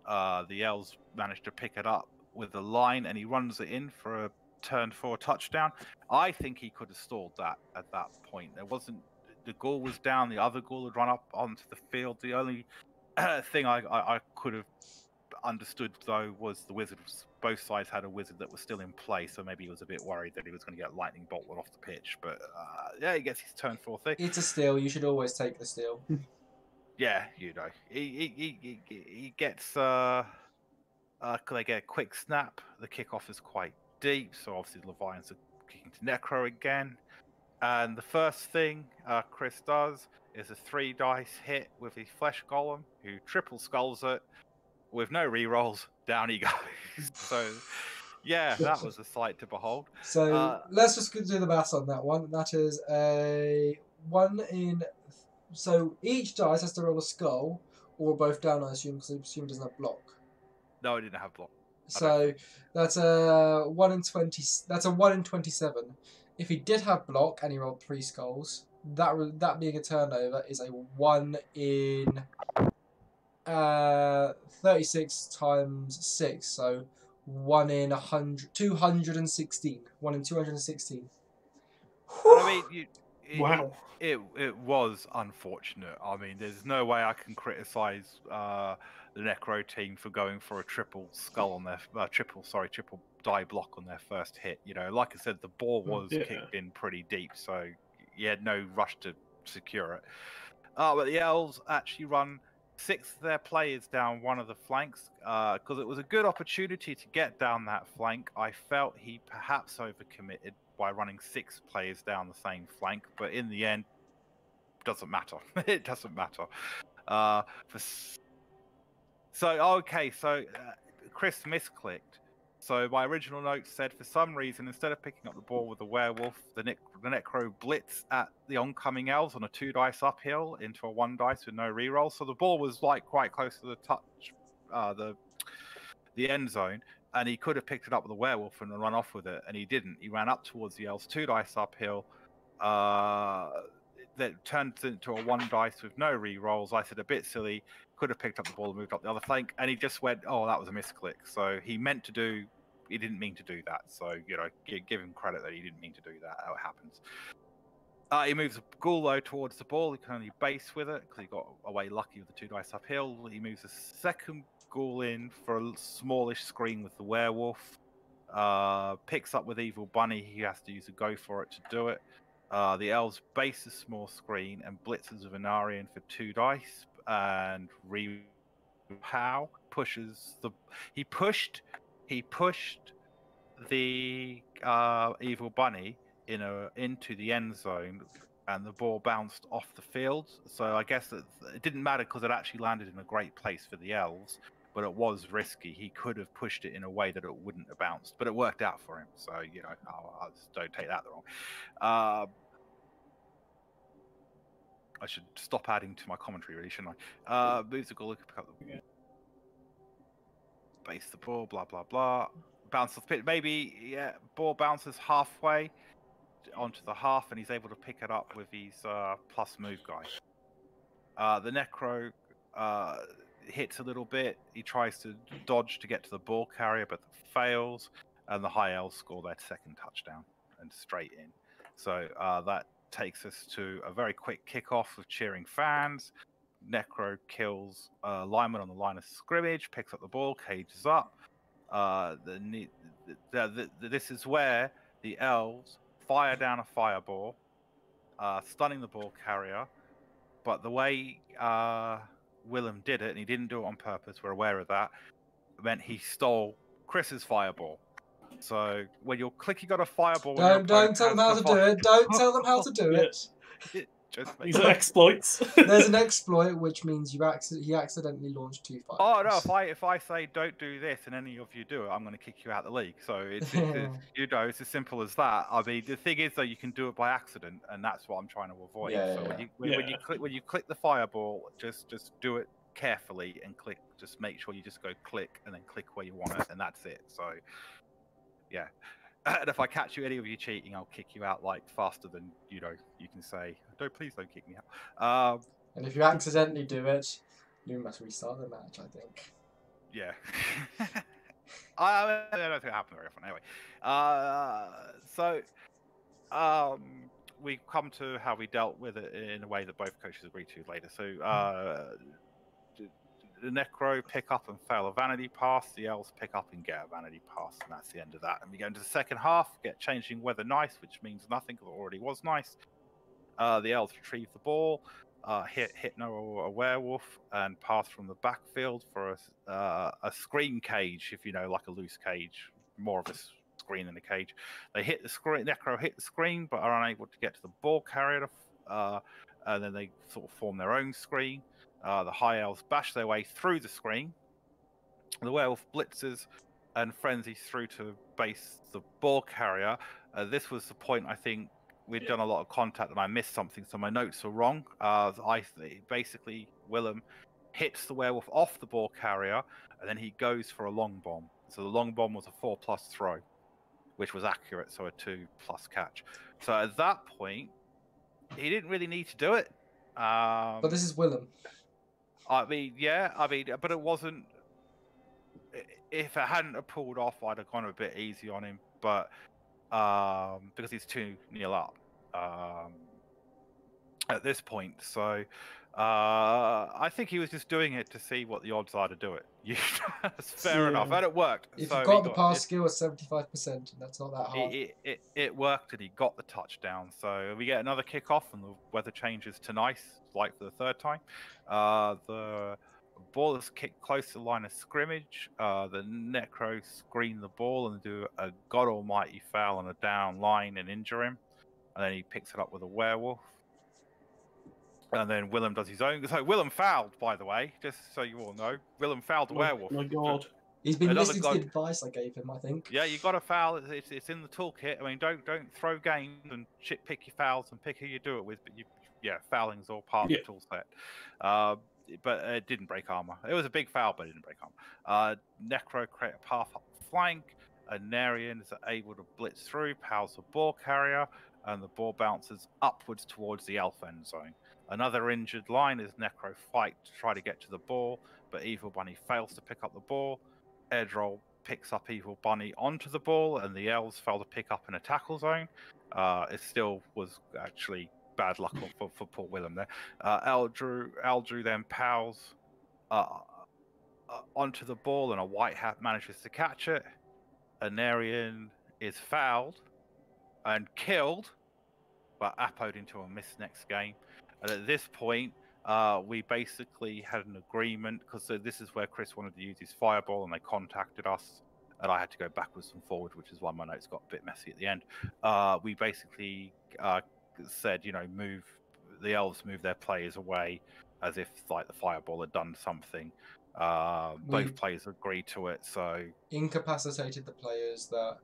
The elves manage to pick it up with a line, and he runs it in for a turn 4 touchdown. I think he could have stalled that at that point. There wasn't the ghoul was down, the other ghoul had run up onto the field. The only thing I could have understood though was the wizard. Both sides had a wizard that was still in play, so maybe he was a bit worried that he was going to get lightning bolted off the pitch. But yeah, he gets his turn 4 thing. It's a steal. You should always take the steal. Yeah, you know, he gets. They get a quick snap. The kickoff is quite deep, so obviously the Levians are kicking to Necro again. And the first thing Chris does is a 3 dice hit with his flesh golem, who triple skulls it with no rerolls. Down he goes. So, yeah, that was a sight to behold. So let's just do the maths on that one. That is a 1 in. So each dice has to roll a skull, or both down, I assume, because I assume it doesn't have block. No, I didn't have block. So that's a 1 in 20. That's a 1 in 27. If he did have block and he rolled 3 skulls, that being a turnover is a 1 in 36 times 6. So 1 in 100, 216. 1 in 216. I mean, Wow. It was unfortunate. I mean, there's no way I can criticize the Necro team for going for a triple skull on their triple die block on their first hit. You know, like I said, the ball was kicked in pretty deep, so you had no rush to secure it. But the Elves actually run 6 of their players down one of the flanks because it was a good opportunity to get down that flank. I felt he perhaps overcommitted by running 6 players down the same flank, but in the end, doesn't matter. It doesn't matter. So Chris misclicked. So my original note said, for some reason, instead of picking up the ball with the werewolf, the Necro blitz at the oncoming elves on a 2 dice uphill into a 1 dice with no reroll. So the ball was like quite close to the touch, the end zone, and he could have picked it up with the werewolf and run off with it, and he didn't. He ran up towards the elves, 2 dice uphill. That turned into a 1 dice with no re-rolls. I said a bit silly. Could have picked up the ball and moved up the other flank, and he just went, "Oh, that was a misclick." So he meant to do. He didn't mean to do that. So you know, give him credit that he didn't mean to do that. How it happens. He moves a ghoul though towards the ball. He can only base with it because he got away lucky with the 2 dice uphill. He moves a second ghoul in for a smallish screen with the werewolf. Picks up with evil bunny. He has to use a go for it to do it. The elves base a small screen and blitzes a Venarian for 2 dice and Pow pushes the he pushed the evil bunny into the end zone, and the ball bounced off the field. So I guess it didn't matter because it actually landed in a great place for the elves, but it was risky. He could have pushed it in a way that it wouldn't have bounced, but it worked out for him. So you know, I just don't take that wrong. I should stop adding to my commentary, really, shouldn't I? Moves the goal, pick up the base the ball, blah blah blah. Bounce off the pit. Maybe ball bounces halfway onto the half, and he's able to pick it up with his plus move guy. The Necro hits a little bit. He tries to dodge to get to the ball carrier, but fails, and the High Elves score their second touchdown and straight in. So that takes us to a very quick kickoff of cheering fans. Necro kills Lyman on the line of scrimmage, picks up the ball, cages up. This is where the elves fire down a fireball, stunning the ball carrier. But the way Willem did it, and he didn't do it on purpose, we're aware of that, meant he stole Chris's fireball. So when you're clicking on a fireball, don't tell them how to do it. Don't tell them how to do it. These are exploits. There's an exploit which means he accidentally launched 2 fireballs. Oh no! If I say don't do this and any of you do it, I'm going to kick you out of the league. So it's you know, it's as simple as that. I mean, the thing is though, you can do it by accident, and that's what I'm trying to avoid. When you click the fireball, just do it carefully and click. Just make sure you just go click and then click where you want it, and that's it. So yeah. And if I catch you any of you cheating, I'll kick you out like faster than you can say. Please don't kick me out. And if you accidentally do it, you must restart the match, I think. Yeah. I don't think it happens very often. Anyway, we come to how we dealt with it in a way that both coaches agreed to later. So the Necro pick up and fail a vanity pass. The Elves pick up and get a vanity pass, and that's the end of that. And we go into the second half, get changing weather nice, which means nothing because it already was nice. The Elves retrieve the ball, hit a werewolf, and pass from the backfield for a screen cage, if you know, like a loose cage, more of a screen than a cage. They hit the screen, Necro hit the screen, but are unable to get to the ball carrier, and then they sort of form their own screen. The High Elves bash their way through the screen. The werewolf blitzes and frenzies through to base the ball carrier. This was the point I think we'd done a lot of contact and I missed something, so my notes are wrong. Basically, Willem hits the werewolf off the ball carrier, and then he goes for a long bomb. So the long bomb was a 4+ throw, which was accurate, so a 2+ catch. So at that point, he didn't really need to do it. But this is Willem. But it wasn't. If it hadn't have pulled off, I'd have gone a bit easy on him. But because he's 2-0 up at this point, so I think he was just doing it to see what the odds are to do it. That's fair enough, and it worked. If so you've got the pass skill at 75%, and that's not that hard. It worked, and he got the touchdown. So we get another kickoff, and the weather changes to nice, like for the third time. The ball is kicked close to the line of scrimmage. The Necro screen the ball and do a god almighty foul on a down line and injure him. And then he picks it up with a werewolf. And then Willem does his own. So Willem fouled, by the way, just so you all know. Willem fouled the werewolf. My God. He's been listening to the advice I gave him, I think. Yeah, you got to foul. It's in the toolkit. I mean, don't throw games and pick your fouls and pick who you do it with. But fouling's all part of the tool set. But it didn't break armor. It was a big foul, but it didn't break armor. Necro create a path up the flank. Narian is able to blitz through, powers the ball carrier, and the ball bounces upwards towards the elf end zone. Another injured line is Necro fight to try to get to the ball, but Evil Bunny fails to pick up the ball. Edroll picks up Evil Bunny onto the ball, and the elves fail to pick up in a tackle zone. It still was actually bad luck for poor Willem there. Aldrew then pals onto the ball, and a white hat manages to catch it. Anarian is fouled and killed, but Apo'd into a miss next game. And at this point, we basically had an agreement, because this is where Chris wanted to use his fireball, and they contacted us, and I had to go backwards and forward, which is why my notes got a bit messy at the end. We basically said, the elves move their players away as if like the fireball had done something. Both players agreed to it, so incapacitated the players that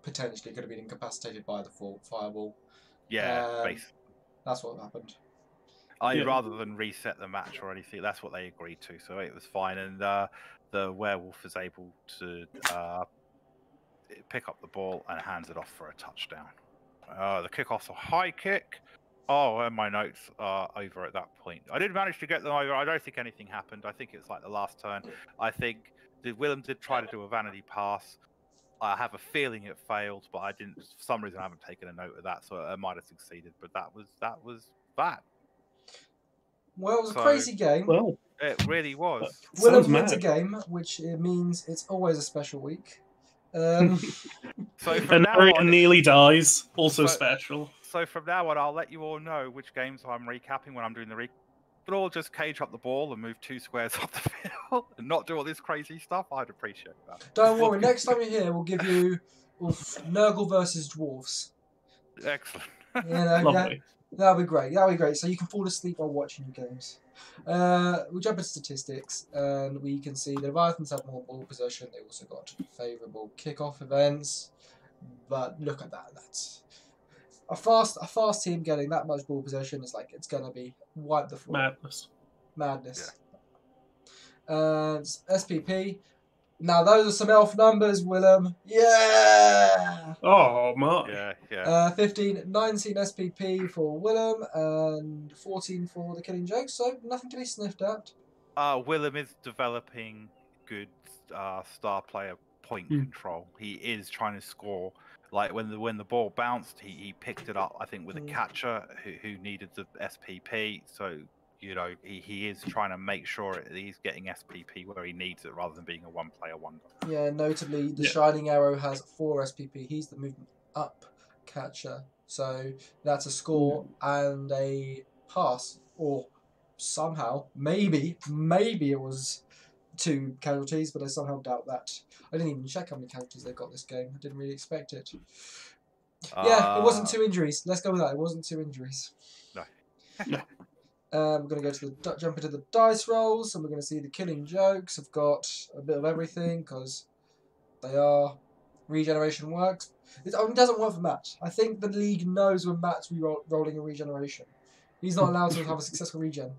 potentially could have been incapacitated by the fireball. Yeah, basically. That's what happened. Rather than reset the match or anything, that's what they agreed to, so it was fine. And the werewolf is able to pick up the ball and hands it off for a touchdown. The kickoff's a high kick. Oh, and my notes are over at that point. I did manage to get them over. I don't think anything happened. I think it was like the last turn. I think Willem did try to do a vanity pass. I have a feeling it failed, but I didn't. For some reason, I haven't taken a note of that, so I might have succeeded. But that was that. Well, it was a crazy game. Well, it really was. Willem wins a game, which means it's always a special week. So and Arian nearly dies, also special. So from now on, I'll let you all know which games I'm recapping when I'm doing the recap. But all just cage up the ball and move 2 squares up the field and not do all this crazy stuff. I'd appreciate that. Don't worry, next time you're here, we'll give you Nurgle versus Dwarfs. Excellent. Lovely. That'll be great. So you can fall asleep while watching the games. We jump into statistics, and we can see the Leviathans have more ball possession. They also got favourable kickoff events. But look at that. That's a fast team getting that much ball possession is like it's gonna be wipe the floor. Madness. And SPP. Now those are some elf numbers, Willem. Yeah. Oh my. Yeah. 15, 19 SPP for Willem and 14 for the Killing Joke. So nothing to be sniffed at. Willem is developing good star player point control. He is trying to score. Like when the ball bounced, he picked it up. I think with a catcher who needed the SPP. So he is trying to make sure that he's getting SPP where he needs it, rather than being a one-player wonder. Yeah, notably, the Shining Arrow has 4 SPP. He's the movement up catcher. So that's a score and a pass. Or somehow, maybe it was 2 casualties, but I somehow doubt that. I didn't even check how many casualties they got this game. I didn't really expect it. Yeah, it wasn't 2 injuries. Let's go with that. It wasn't 2 injuries. No. We're going to go to jump into the dice rolls, and we're going to see the killing jokes. Have got a bit of everything because they are regeneration works. It doesn't work for Matt. I think the league knows when Matt's rolling a regeneration. He's not allowed to have a successful regen.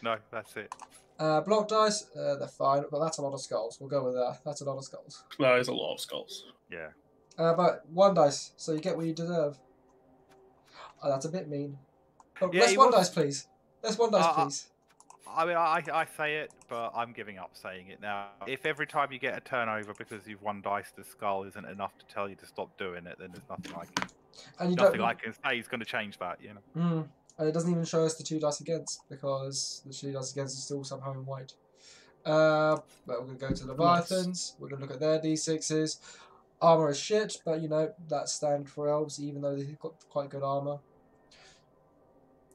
No, that's it. Block dice, they're fine, but that's a lot of skulls. We'll go with that. That's a lot of skulls. That is a lot of skulls. Yeah. But 1 dice, so you get what you deserve. Oh, that's a bit mean. Oh, Yeah, let's 1 dice, please. Let's 1 dice, please. I mean, I say it, but I'm giving up saying it now. If every time you get a turnover because you've 1 dice, the skull isn't enough to tell you to stop doing it, then there's nothing I can say is going to change that, And it doesn't even show us the 2 dice against, because the 2 dice against is still somehow in white. But we're going to go to the Leviathans. Nice. We're going to look at their D6s. Armor is shit, but that's standard for elves, even though they've got quite good armor.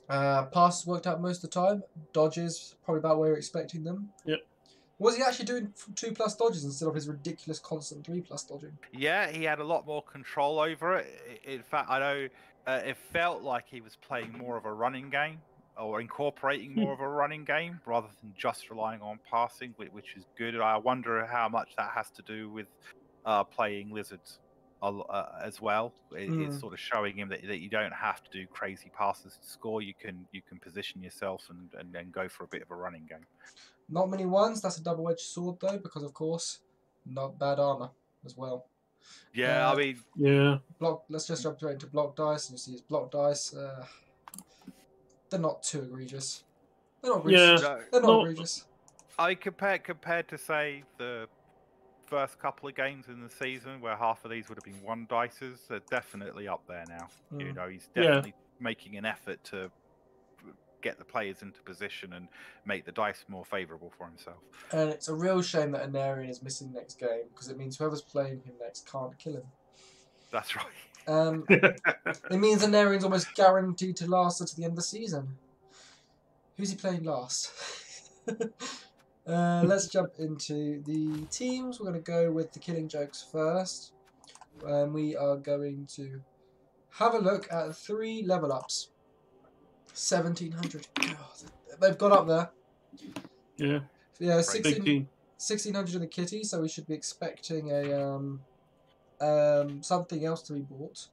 Passes worked out most of the time. Dodges, probably about where you're expecting them. Yep. Was he actually doing 2+ dodges instead of his ridiculous constant 3+ dodging? Yeah, he had a lot more control over it. In fact, I know it felt like he was playing more of a running game, or incorporating more of a running game, rather than just relying on passing, which is good. I wonder how much that has to do with playing lizards as well. It's sort of showing him that you don't have to do crazy passes to score. You can position yourself and then go for a bit of a running game. Not many ones. That's a double-edged sword though, because of course, not bad armor as well. Yeah, I mean, block. Let's just jump straight into block dice, and you see his block dice. They're not too egregious. They're not egregious. Yeah, they're not egregious. I compared to say the first couple of games in the season where half of these would have been 1 dices, they're definitely up there now. He's definitely making an effort to get the players into position and make the dice more favourable for himself. And it's a real shame that Anarian is missing next game, because it means whoever's playing him next can't kill him. That's right. It means Anarian's almost guaranteed to last until the end of the season. Who's he playing last? Let's jump into the teams. We're going to go with the killing jokes first. We are going to have a look at 3 level ups. 1700. God, they've got up there. Yeah. Yeah, 1600 in the kitty, so we should be expecting a something else to be bought.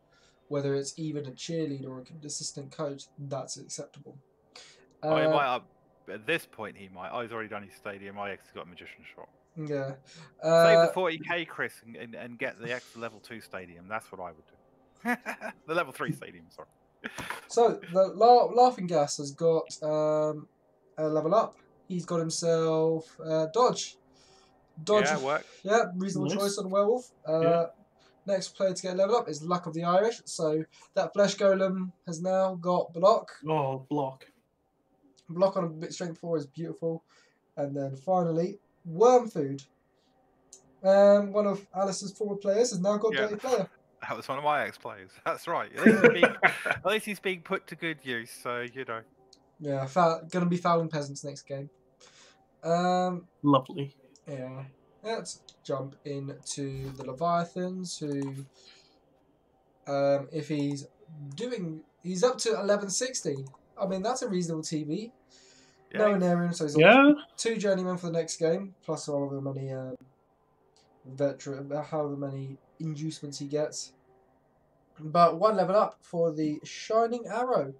Whether it's even a cheerleader or an assistant coach, that's acceptable. At this point, he might. Oh, he's already done his stadium. I actually got a magician shot. Yeah. Save the 40k, Chris, and get the extra level 2 stadium. That's what I would do. The level 3 stadium, sorry. So the Laughing Gas has got a level up. He's got himself Dodge. Yeah, work. Yeah, reasonable choice on Werewolf. Next player to get a level up is Luck of the Irish. So that Flesh Golem has now got Block. Oh, Block. Block on a bit strength 4 is beautiful. And then finally, Worm Food. One of Alice's former players has now got Dirty Player. That was one of my ex-players. That's right. At least he's being put to good use, so Yeah, going to be fouling peasants next game. Lovely. Yeah. Let's jump into the Leviathans, who, if he's up to 1160. I mean, that's a reasonable TV. Yeah. No Anarian, so he's on 2 journeymen for the next game, plus however many however many inducements he gets. But 1 level up for the Shining Arrow.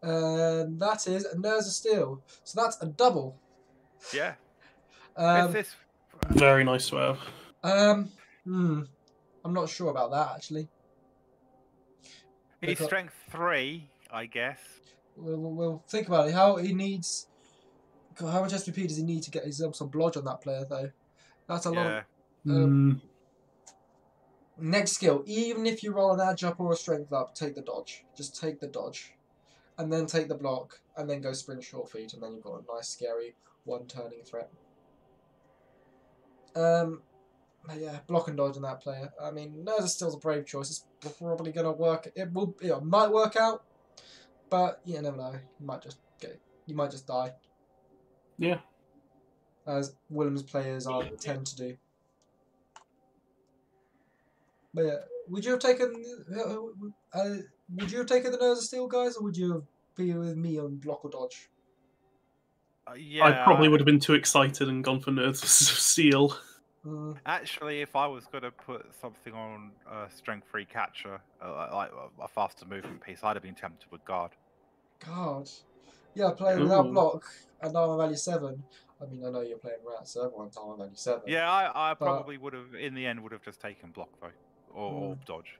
That is Nerza Steel. So that's a double. Yeah. Very nice swerve. I'm not sure about that, actually. He's strength 3, I guess. We'll think about it. How much SPP does he need to get his some blodge on that player, though? That's a lot of... Next skill, even if you roll an edge up or a strength up, take the dodge. Just take the dodge. And then take the block, and then go sprint short feet, and then you've got a nice, scary one-turning threat. Yeah, block and dodge on that player. I mean, Nerds is still a brave choice. It's probably going to work. It might work out, but you never know. You might just die. Yeah. As Willem's players tend to do. But yeah, would you have taken the Nerds of Steel guys, or would you have been with me on block or dodge? Yeah, I probably would have been too excited and gone for Nerds of Steel. Actually, if I was going to put something on a strength-free catcher, like a faster movement piece, I'd have been tempted with guard. God. Yeah, playing without block and armor value 7. I mean, I know you're playing rat, so everyone's armor value 7. Yeah, I probably would have, in the end, would have just taken block though, or dodge,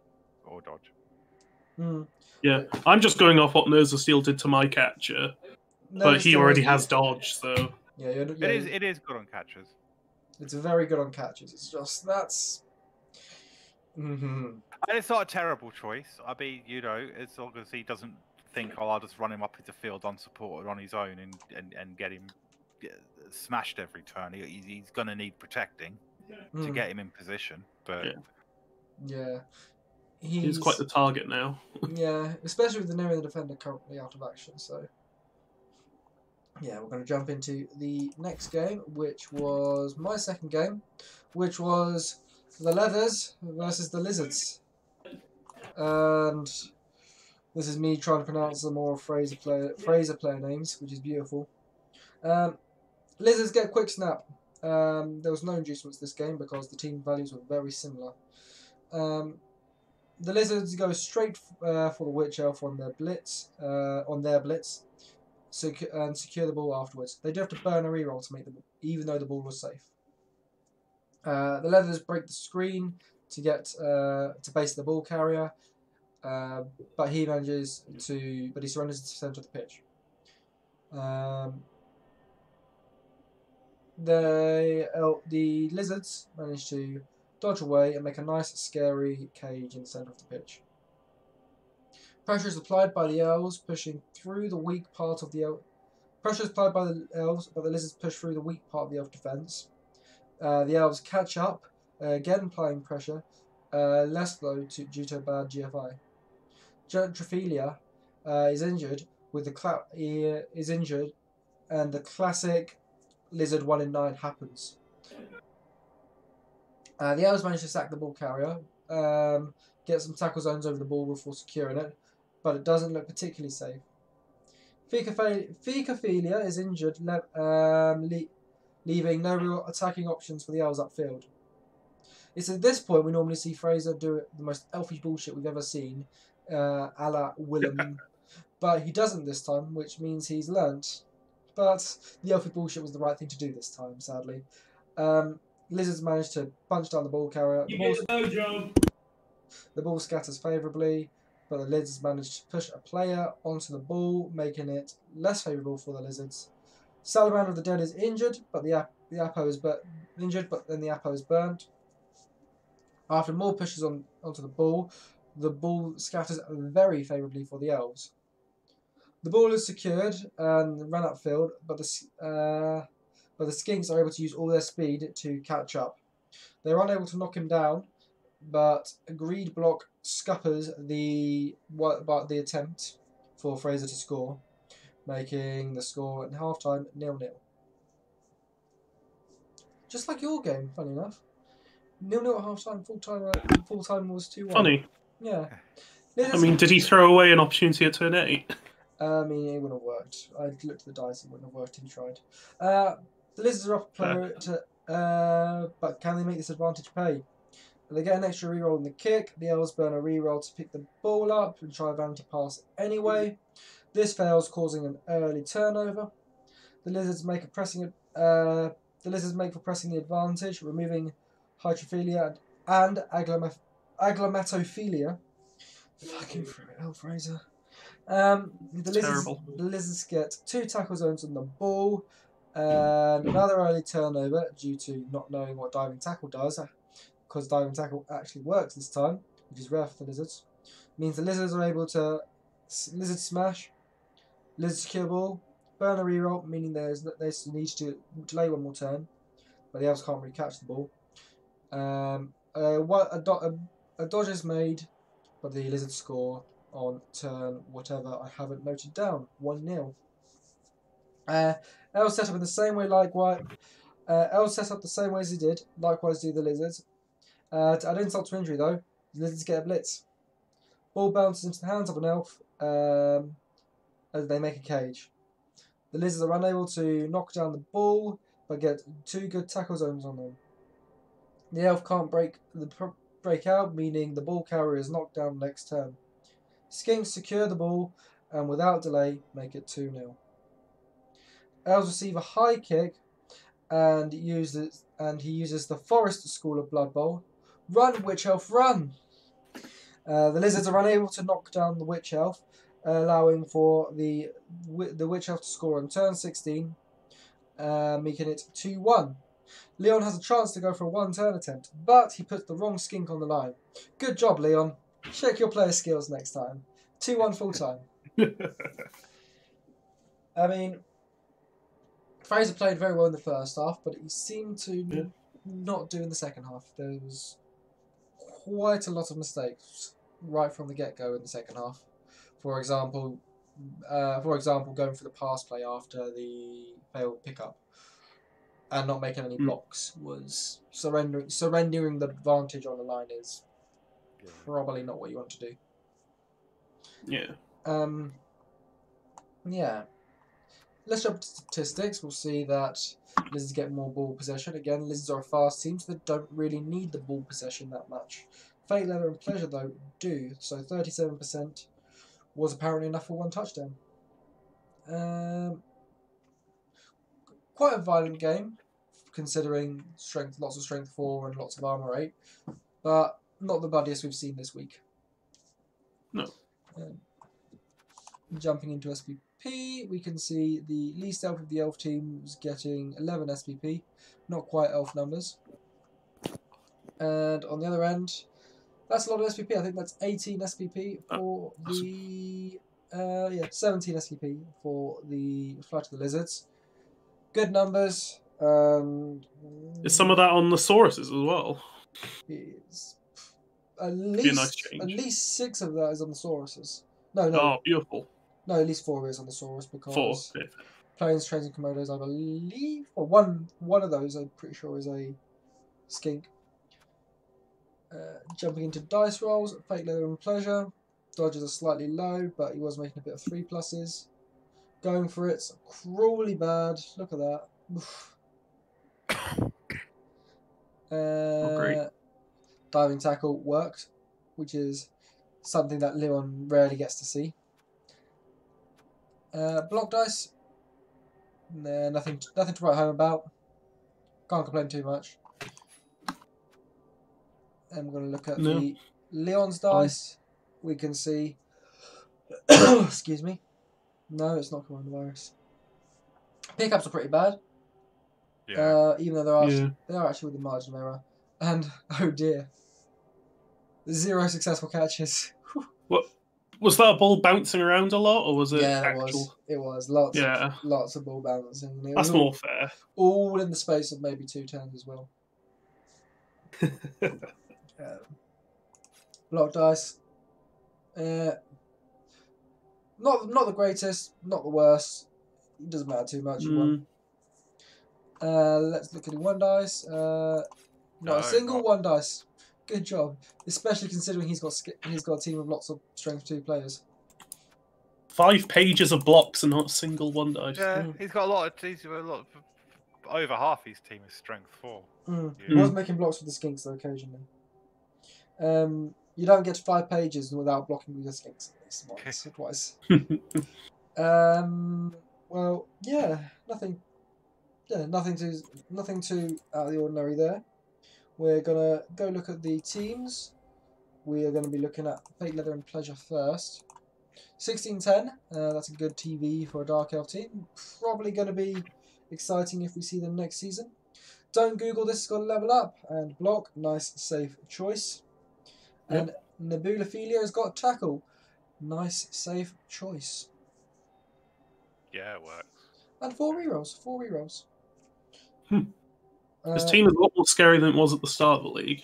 Yeah, I'm just going off what Nerds of Steel did to my catcher, but he already has dodge, so yeah, it is good on catchers. It's very good on catches. It's just that's. And it's not a terrible choice. I mean, as long as he doesn't think, I'll just run him up into field unsupported on his own and get him smashed every turn. He's going to need protecting to get him in position. But yeah, he's quite the target now. Yeah, especially with the nearing the defender currently out of action. So yeah, we're going to jump into the next game, which was my second game, which was the Leathers versus the Lizards. And this is me trying to pronounce some more Fraser player names, which is beautiful. Lizards get quick snap. There was no inducements this game because the team values were very similar. The Lizards go straight for the Witch Elf on their blitz, and secure the ball afterwards. They do have to burn a reroll to make the ball, even though the ball was safe. The Leathers break the screen to get to base the ball carrier, but he surrenders to the centre of the pitch. The Lizards manage to dodge away and make a nice, scary cage in the centre of the pitch. Pressure is applied by the Elves, pushing through the weak part of the Elf. Pressure is applied by the Elves, but the Lizards push through the weak part of the Elf defence. The Elves catch up, again applying pressure, less though due to a bad GFI. Gentrophilia is injured and the classic Lizard 1 in 9 happens. The Elves manage to sack the ball carrier, get some tackle zones over the ball before securing it, but it doesn't look particularly safe. Fecophilia is injured, leaving no real attacking options for the Elves upfield. It's at this point we normally see Fraser do the most elfish bullshit we've ever seen, a la Willem, but he doesn't this time, which means he's learnt. But the elfish bullshit was the right thing to do this time, sadly. Lizards managed to punch down the ball carrier. The ball scatters favourably, but the Lizards managed to push a player onto the ball, making it less favourable for the Lizards. Salamander of the Dead is injured, but the Apo is then the Apo is burnt. After more pushes onto the ball scatters very favourably for the Elves. The ball is secured and run upfield, but the Skinks are able to use all their speed to catch up. They're unable to knock him down, but a greed block scuppers the attempt for Fraser to score, making the score at half-time 0-0. Just like your game, funny enough. 0-0 at half-time, full-time was 2-1. Funny. Yeah. I mean, did he throw away an opportunity at turn 8? I mean, it wouldn't have worked. I looked at the dice, it wouldn't have worked if he tried. The Lizards are off a player, but can they make this advantage pay? They get an extra reroll in the kick. The Elves burn a reroll to pick the ball up and try a vanity pass anyway. This fails, causing an early turnover. The Lizards make for pressing the advantage, removing hydrophilia and aglamatophilia. Fucking hell, Fraser. The Lizards get 2 tackle zones on the ball, and another early turnover due to not knowing what diving tackle does, because diving tackle actually works this time, which is rare for the lizards, means the lizards are able to lizard smash, lizard secure ball, burn a reroll, meaning they need to delay one more turn, but the elves can't really catch the ball. A dodge is made, but the lizards score on turn whatever I haven't noted down, 1-0. Elves set up in the same way, likewise. Elves set up the same way as he did, likewise do the lizards. To add insult to injury, though, the lizards get a blitz. Ball bounces into the hands of an elf as they make a cage. The lizards are unable to knock down the ball, but get 2 good tackle zones on them. The elf can't break out, meaning the ball carrier is knocked down next turn. Skinks secure the ball, and without delay, make it 2-0. Elves receive a high kick, and he uses the Forest School of Blood Bowl. Run, Witch Elf, run! The lizards are unable to knock down the Witch Elf, allowing for the Witch Elf to score on turn 16, making it 2-1. Leon has a chance to go for a 1-turn attempt, but he puts the wrong skink on the line. Good job, Leon. Check your player skills next time. 2-1 full time. I mean, Fraser played very well in the first half, but he seemed to not do in the second half. There was quite a lot of mistakes right from the get-go in the second half. For example, going for the pass play after the failed pickup and not making any blocks was surrendering the advantage on the line is probably not what you want to do. Yeah. Yeah. Let's jump to statistics. We'll see that lizards get more ball possession. Again, lizards are a fast team, so they don't really need the ball possession that much. Fate, Leather, and Pleasure, though, do. So 37% was apparently enough for 1 touchdown. Quite a violent game, considering lots of strength 4 and lots of armor 8, but not the bloodiest we've seen this week. No. Jumping into SPP, we can see the least elf of the elf team was getting 11 SPP, not quite elf numbers. And on the other end, that's a lot of SPP. I think that's 18 SPP for the 17 SPP for the Flight of the Lizards. Good numbers. Is some of that on the Sauruses as well? It's Be a nice change. at least 6 of that is on the Sauruses. No. Oh, beautiful. No, at least 4 is on the Saurus because 4. Yeah. Planes, Trains, and Komodos, I believe, or one of those, I'm pretty sure, is a skink. Jumping into dice rolls, Fate, Leather, and Pleasure. Dodges are slightly low, but he was making a bit of 3+. Going for it, cruelly bad. Look at that. Great. Diving tackle worked, which is something that Leon rarely gets to see. Block dice, nah, nothing to write home about. Can't complain too much. And we're going to look at the Leon's dice. We can see, excuse me. No, it's not coronavirus. Pickups are pretty bad. Yeah. Even though they are actually with a margin of error. And oh dear, 0 successful catches. What was that ball bouncing around a lot, or was it actual? It was lots of ball bouncing. That's more fair. All in the space of maybe 2 turns as well. Block dice. Not the greatest, not the worst. It doesn't matter too much. Let's look at the 1 dice. Not a single 1 dice. Good job, especially considering he's got a team of lots of strength 2 players. 5 pages of blocks and not a single 1 dice. Yeah, he's got a lot of. Over half his team is strength 4. He was making blocks with the skinks though occasionally. You don't get to 5 pages without blocking with the skinks at least once or twice. Well, yeah, nothing too out of the ordinary there. We're gonna go look at the teams. We are going to be looking at Fate, Leather, and Pleasure first. 1610, that's a good TV for a Dark Elf team. Probably going to be exciting if we see them next season. Don't Google this has got a level up. And block, nice, safe choice. And Nebulophilia has got tackle. Nice, safe choice. Yeah, it works. And 4 rerolls. 4 rerolls. This team is a lot more scary than it was at the start of the league.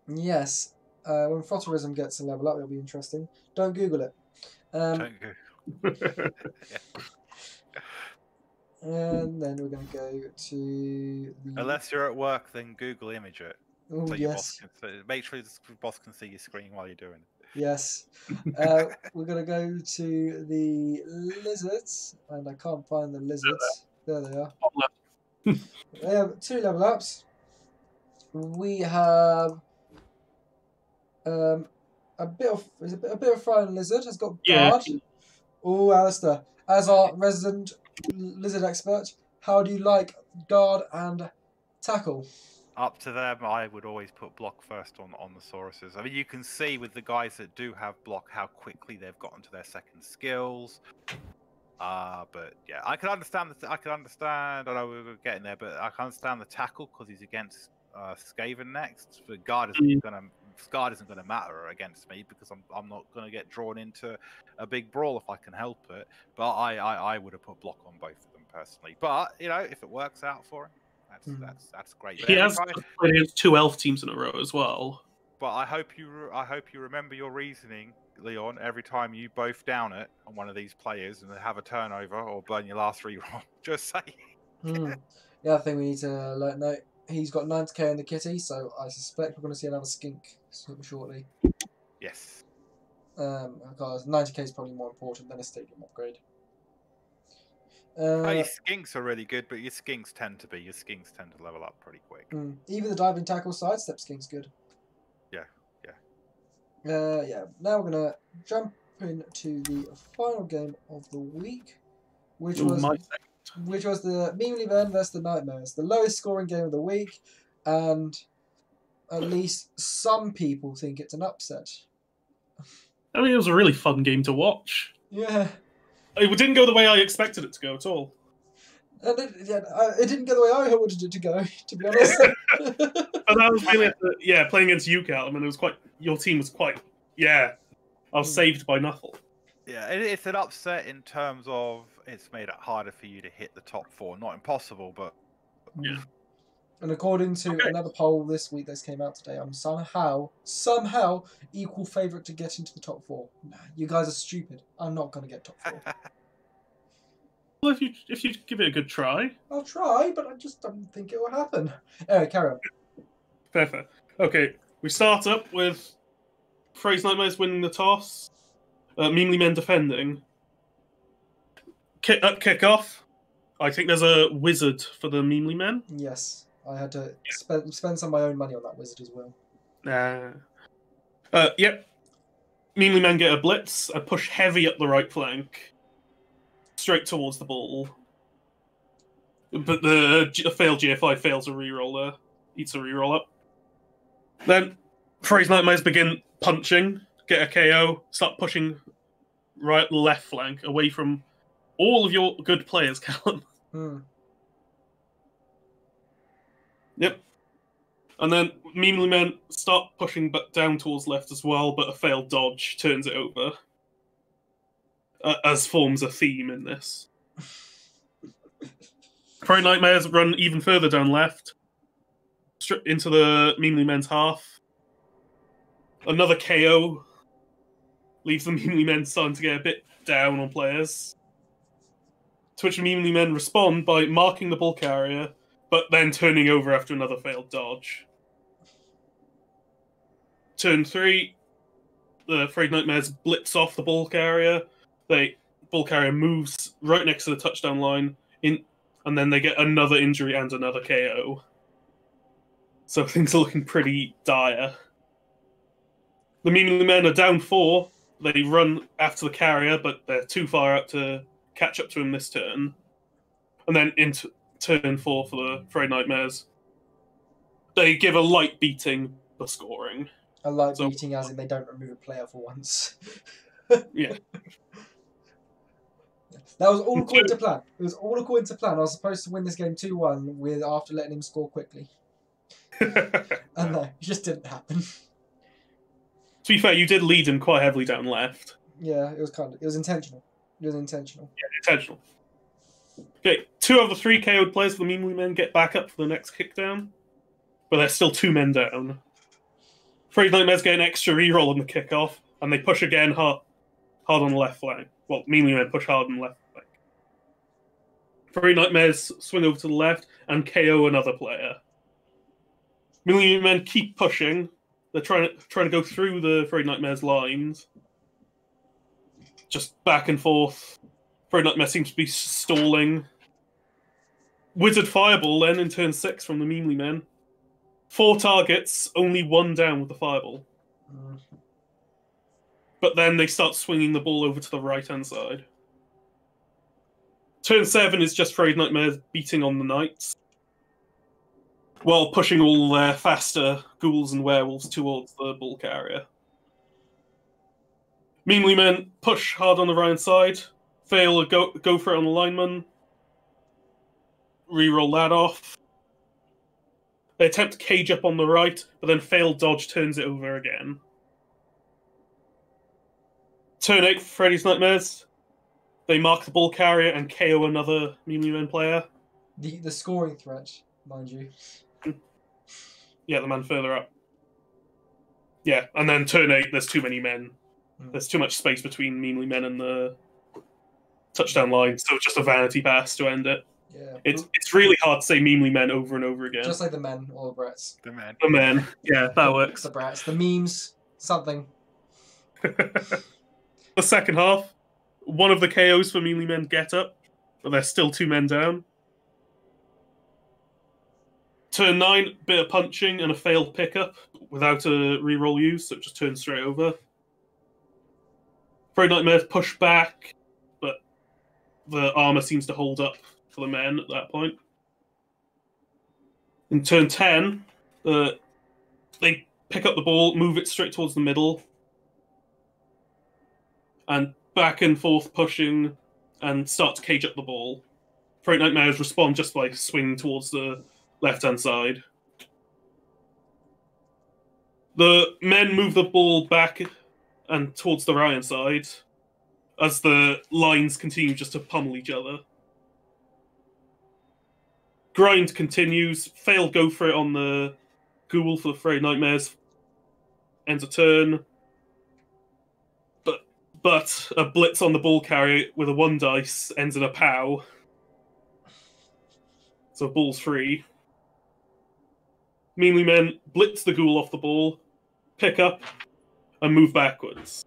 Yes. When Frotterism gets a level up, it'll be interesting. Don't Google it. Don't go. And then we're going to go to the... Unless you're at work, then Google image it. Oh, So your boss yes. can make sure the boss can see your screen while you're doing it. Yes. We're going to go to the lizards. And I can't find the lizards. There they are. They have 2 level ups. We have a bit of flying lizard has got guard. Oh, Alistair, as our resident lizard expert, how do you like guard and tackle? Up to them, I would always put block first on the Sauruses. I mean, you can see with the guys that do have block how quickly they've gotten to their second skills. But yeah, I can understand. I know we were getting there, but I can understand the tackle because he's against Skaven next. But guard isn't gonna matter against me because I'm not gonna get drawn into a big brawl if I can help it. But I would have put block on both of them personally. But you know, if it works out for him, that's great. But he has played against 2 elf teams in a row as well. But I hope you remember your reasoning, Leon, every time you both down it on one of these players and have a turnover or burn your last reroll. Just say. The other thing we need to note, he's got 90k in the kitty, so I suspect we're going to see another skink shortly. Yes. Because 90k is probably more important than a stadium upgrade. Your skinks are really good, but your skinks tend to level up pretty quick. Even the diving tackle sidestep skink's good. Yeah. Now we're gonna jump into the final game of the week, which was the Memely Men versus the Nightmares, the lowest scoring game of the week, and at least some people think it's an upset. I mean, it was a really fun game to watch. Yeah. It didn't go the way I expected it to go at all. And it didn't go the way I wanted it to go, to be honest. And I was really playing against you, Callum, and it was your team was quite I was saved by nothing. Yeah, it's an upset in terms of it's made it harder for you to hit the top 4. Not impossible, but yeah. And according to another poll this week that came out today, I'm somehow equal favourite to get into the top 4. Nah, you guys are stupid. I'm not going to get top 4. Well, if you give it a good try. I'll try, but I just don't think it will happen. Anyway, carry on. Perfect. Okay, we start up with Fraser Nightmares winning the toss. Memely Men defending. Kick off. I think there's a wizard for the Memely Men. Yes, I had to spend some of my own money on that wizard as well. Yep. Memely Men get a blitz, a push heavy up the right flank, straight towards the ball. But the failed GFI fails a reroll there. Eats a reroll up. Then Fraser Nightmares begin punching, get a KO, start pushing right left flank away from all of your good players, Callum. Yep. And then Memely Men start pushing back down towards left as well, but a failed dodge turns it over. As forms a theme in this. Fraser Nightmares run even further down left, into the Memely Men's half. Another KO leaves the Memely Men starting to get a bit down on players. To which the Memely Men respond by marking the ball carrier, but then turning over after another failed dodge. Turn 3, the Fraser Nightmares blitz off the ball carrier. The ball carrier moves right next to the touchdown line, and then they get another injury and another KO. So things are looking pretty dire. The Memely Men are down 4. They run after the carrier, but they're too far out to catch up to him this turn. And then into turn 4 for the Fraser Nightmares, they give a light beating for scoring. A light beating as in they don't remove a player for once. Yeah. That was all according to plan. It was all according to plan. I was supposed to win this game 2-1 with after letting him score quickly. And no, it just didn't happen. To be fair, you did lead him quite heavily down left. Yeah, it was intentional. It was intentional. Yeah, intentional. Okay, 2 of the 3 KO'd players for the Meanly Men get back up for the next kickdown, but there's still 2 men down. Free Nightmares get an extra reroll on the kickoff, and they push again hard on the left flank. Well, Meanly Men push hard on the left flank. Free Nightmares swing over to the left and KO another player. Meanly Men keep pushing. They're trying to go through the Free Nightmares lines. Just back and forth. Free Nightmare seems to be stalling. Wizard Fireball then in turn 6 from the Meanly Men. 4 targets, only 1 down with the Fireball. But then they start swinging the ball over to the right-hand side. Turn 7 is just Frayed Nightmares beating on the Knights, while pushing all their faster ghouls and werewolves towards the ball carrier. Meanly Men push hard on the right side, fail a go for it on the lineman, reroll that off. They attempt to cage up on the right, but then fail dodge turns it over again. Turn 8 for Freddy's Nightmares. They mark the ball carrier and KO another Meanly Men player. The scoring threat, mind you. Yeah, the man further up. Yeah, and then turn 8, there's too many men. There's too much space between Meanly Men and the touchdown line, so it's just a vanity pass to end it. Yeah. It's really hard to say Meanly Men over and over again. Just like the men or the brats. The men. The men. Yeah, that works. The brats. The memes. Something. The second half, one of the KOs for Meanly Men get up, but there's still 2 men down. Turn 9, bit of punching and a failed pickup without a reroll use, so it just turns straight over. Frayed Nightmares push back, but the armor seems to hold up for the men at that point. In turn 10, they pick up the ball, move it straight towards the middle, and back and forth pushing and start to cage up the ball. Frayed Nightmares respond just by swinging towards the left-hand side. The men move the ball back and towards the right-hand side as the lines continue just to pummel each other. Grind continues. Fail go for it on the ghoul for the Frayed Nightmares. Ends a turn. But a blitz on the ball carrier with a 1 dice ends in a POW. So ball's free. Meanly Men blitz the ghoul off the ball, pick up, and move backwards.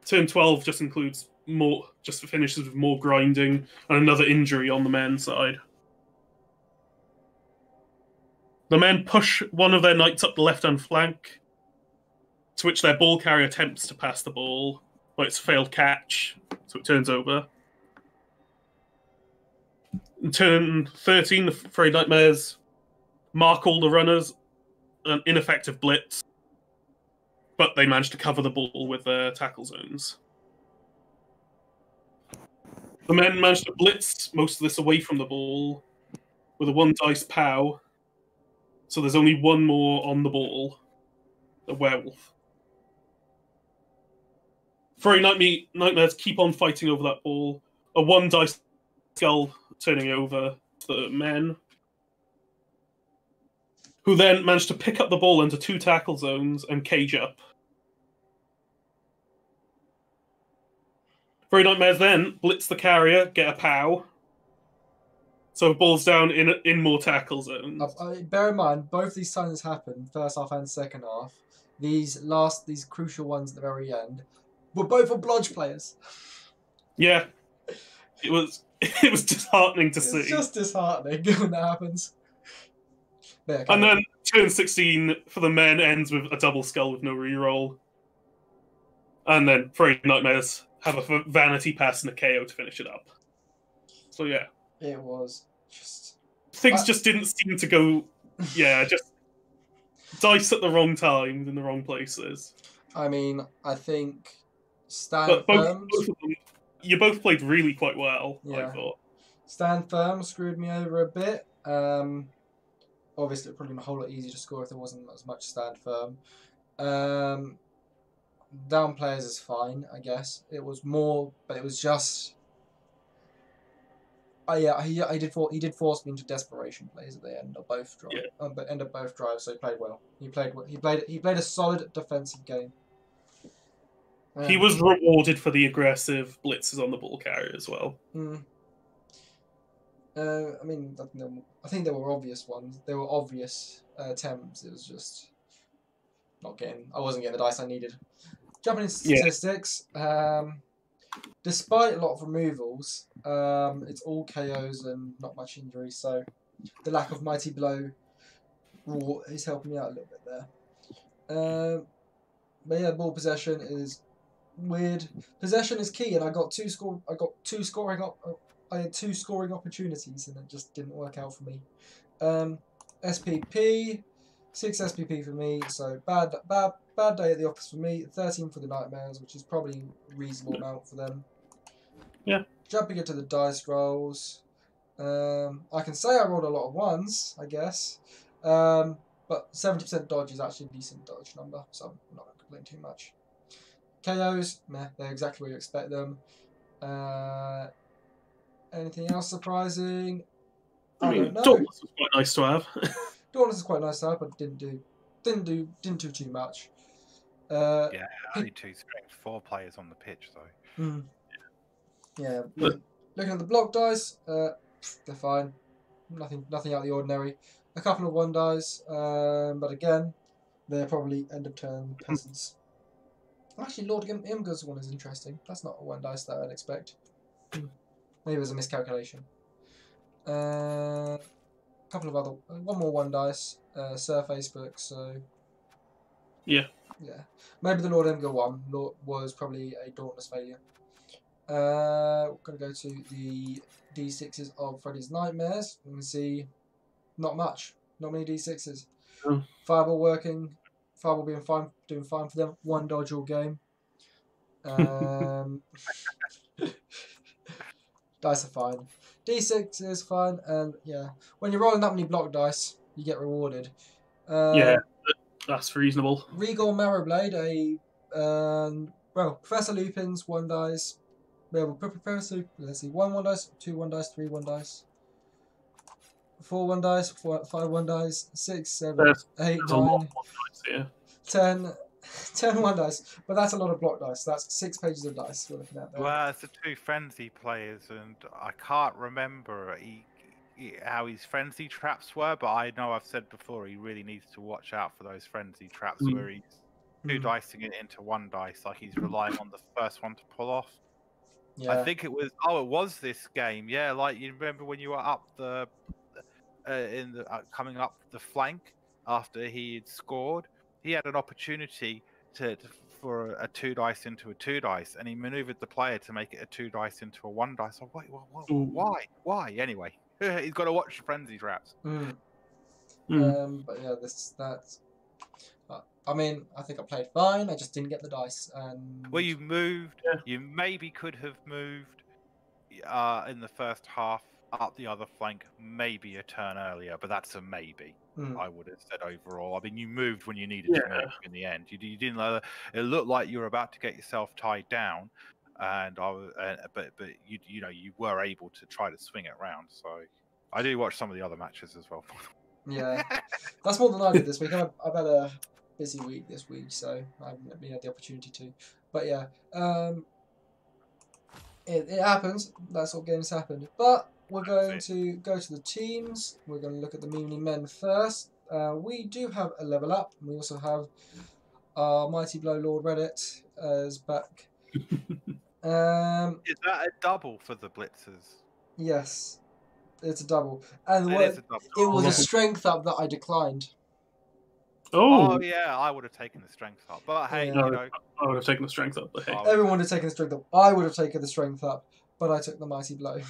Turn 12 just finishes with more grinding and another injury on the men's side. The men push one of their knights up the left-hand flank, to which their ball carrier attempts to pass the ball, but it's a failed catch, so it turns over. In turn 13, the Frayed Nightmares mark all the runners, an ineffective blitz, but they manage to cover the ball with their tackle zones. The men manage to blitz most of this away from the ball with a 1 dice POW, so there's only 1 more on the ball, the werewolf. Frayed Nightmares keep on fighting over that ball, a 1 dice skull turning over to the men, who then managed to pick up the ball into 2 tackle zones and cage up. Frayed Nightmares then blitz the carrier, get a POW, so ball's down in more tackle zones. Bear in mind, both these times happened, first half and second half. These crucial ones at the very end were both for Blodge players. Yeah, it was disheartening to see. It's just disheartening when that happens. Yeah, and then turn 16 for the men ends with a double skull with no reroll. And then Frayed Nightmares have a vanity pass and a KO to finish it up. So yeah. It was just... Things just didn't seem to go... Yeah, just dice at the wrong time in the wrong places. I mean, I think... But both of them, you both played really quite well, I Yeah. thought. Stand Firm screwed me over a bit. Obviously, it'd probably be a whole lot easier to score if there wasn't as much Stand Firm. Down players is fine, I guess. It was more, but it was just. Yeah, he did force me into desperation plays at the end of both drives. But end of both drives, so he played well. He played a solid defensive game. He was rewarded for the aggressive blitzes on the ball carrier as well. I mean, I think there were obvious ones. There were obvious attempts. It was just not getting. I wasn't getting the dice I needed. Jumping into statistics. Despite a lot of removals, it's all KOs and not much injury. So the lack of Mighty Blow is helping me out a little bit there. But yeah, ball possession is weird. Possession is key, and I got two scoring opportunities, and it just didn't work out for me. SPP, 6 SPP for me. So bad day at the office for me. 13 for the Nightmares, which is probably a reasonable amount for them. Yeah. Jumping into the dice rolls. I can say I rolled a lot of ones, I guess. But 70% dodge is actually a decent dodge number, so I'm not going to complain too much. KOs, meh, they're exactly where you expect them. Anything else surprising? I don't know. Dauntless was quite nice to have. Dauntless is quite nice to have, but didn't do too much. Yeah, only 2 strength 4 players on the pitch though. Yeah, looking at the block dice, they're fine. Nothing out of the ordinary. A couple of 1 dice, but again, they're probably end of turn peasants. Actually, Lord Imga's one is interesting. That's not a 1 dice that I'd expect. Maybe it was a miscalculation. Couple of other, one more 1 dice. Surface book. So yeah. Maybe the Lord Imga one was probably a dauntless failure. We're going to go to the D6s of Freddy's Nightmares. You can see not much. Not many D6s. Fireball working. Fireball being fine, doing fine for them. 1 dodge all game. Dice are fine. D6 is fine, and yeah, when you're rolling that many block dice, you get rewarded. Yeah, that's reasonable. Regal Marrowblade, Professor Lupin's 1 dice. Let's see, 1 dice, 2 1 dice, 3 1 dice, 4 1 dice, 5 1 dice, 6, 7, 8, 9, 10 1 dice. But that's a lot of block dice. That's 6 pages of dice we're looking at there. Well, it's the 2 frenzy players, and I can't remember how his frenzy traps were, but I know I've said before he really needs to watch out for those frenzy traps where he's 2 dicing it into 1 dice, like he's relying on the first one to pull off. Yeah. I think it was this game. Yeah, like you remember when you were up coming up the flank after he had scored, he had an opportunity for a 2 dice into a 2 dice, and he maneuvered the player to make it a 2 dice into a 1 dice. Oh, wait, why? Anyway, he's got to watch the frenzy traps. But yeah, that's. I mean, I think I played fine. I just didn't get the dice. And well, you moved. Yeah. You maybe could have moved in the first half up the other flank, maybe a turn earlier, but that's a maybe. I would have said overall. I mean, you moved when you needed to move in the end. You didn't. It looked like you were about to get yourself tied down, and but you were able to try to swing it around. So I do watch some of the other matches as well. Yeah, that's more than I did this week. I've had a busy week this week, so I haven't really had the opportunity to. But yeah, it happens. That sort of games happened. But we're going to go to the teams. We're going to look at the Meanie Men first. We do have a level up. We also have our Mighty Blow Lord Reddit is back. Is that a double for the Blitzers? Yes, it's a double. And it was a strength up that I declined. Oh yeah, I would have taken the strength up. But hey, I would have taken the strength up. But hey. Everyone would have taken the strength up. I would have taken the strength up, but I took the Mighty Blow.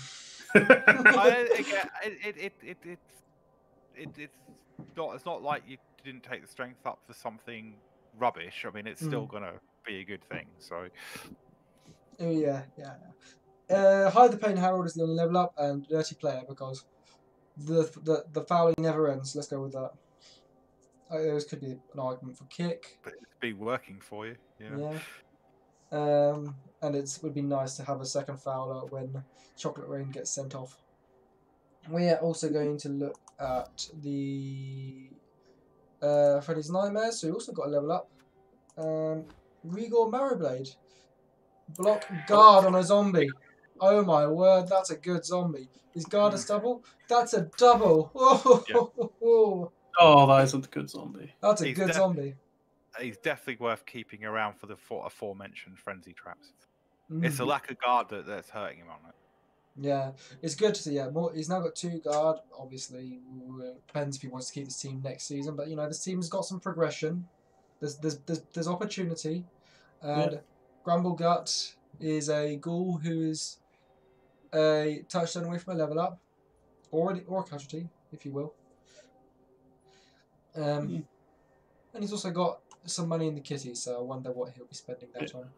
It's not like you didn't take the strength up for something rubbish. I mean, it's still gonna be a good thing. So yeah. Hide the Pain Herald is the only level up, and Dirty Player because the fouling never ends. Let's go with that. There could be an argument for Kick. But it's been working for you. Yeah. And it would be nice to have a second fouler when Chocolate Rain gets sent off. We're also going to look at the Freddy's Nightmares, so we also got a level up. Regal Marrowblade. Block guard on a zombie. Oh my word, that's a good zombie. Is guard a double? That's a double. Oh, that isn't a good zombie. That's a good zombie. He's definitely worth keeping around for the aforementioned frenzy traps. Mm. It's a lack of guard that's hurting him on it. Yeah, it's good to see. Yeah, he's now got 2 guard. Obviously, depends if he wants to keep this team next season. But you know, this team's got some progression. There's opportunity, and Grumble Gut is a ghoul who is a touchdown away from a level up, or a casualty, if you will. And he's also got some money in the kitty, so I wonder what he'll be spending that on.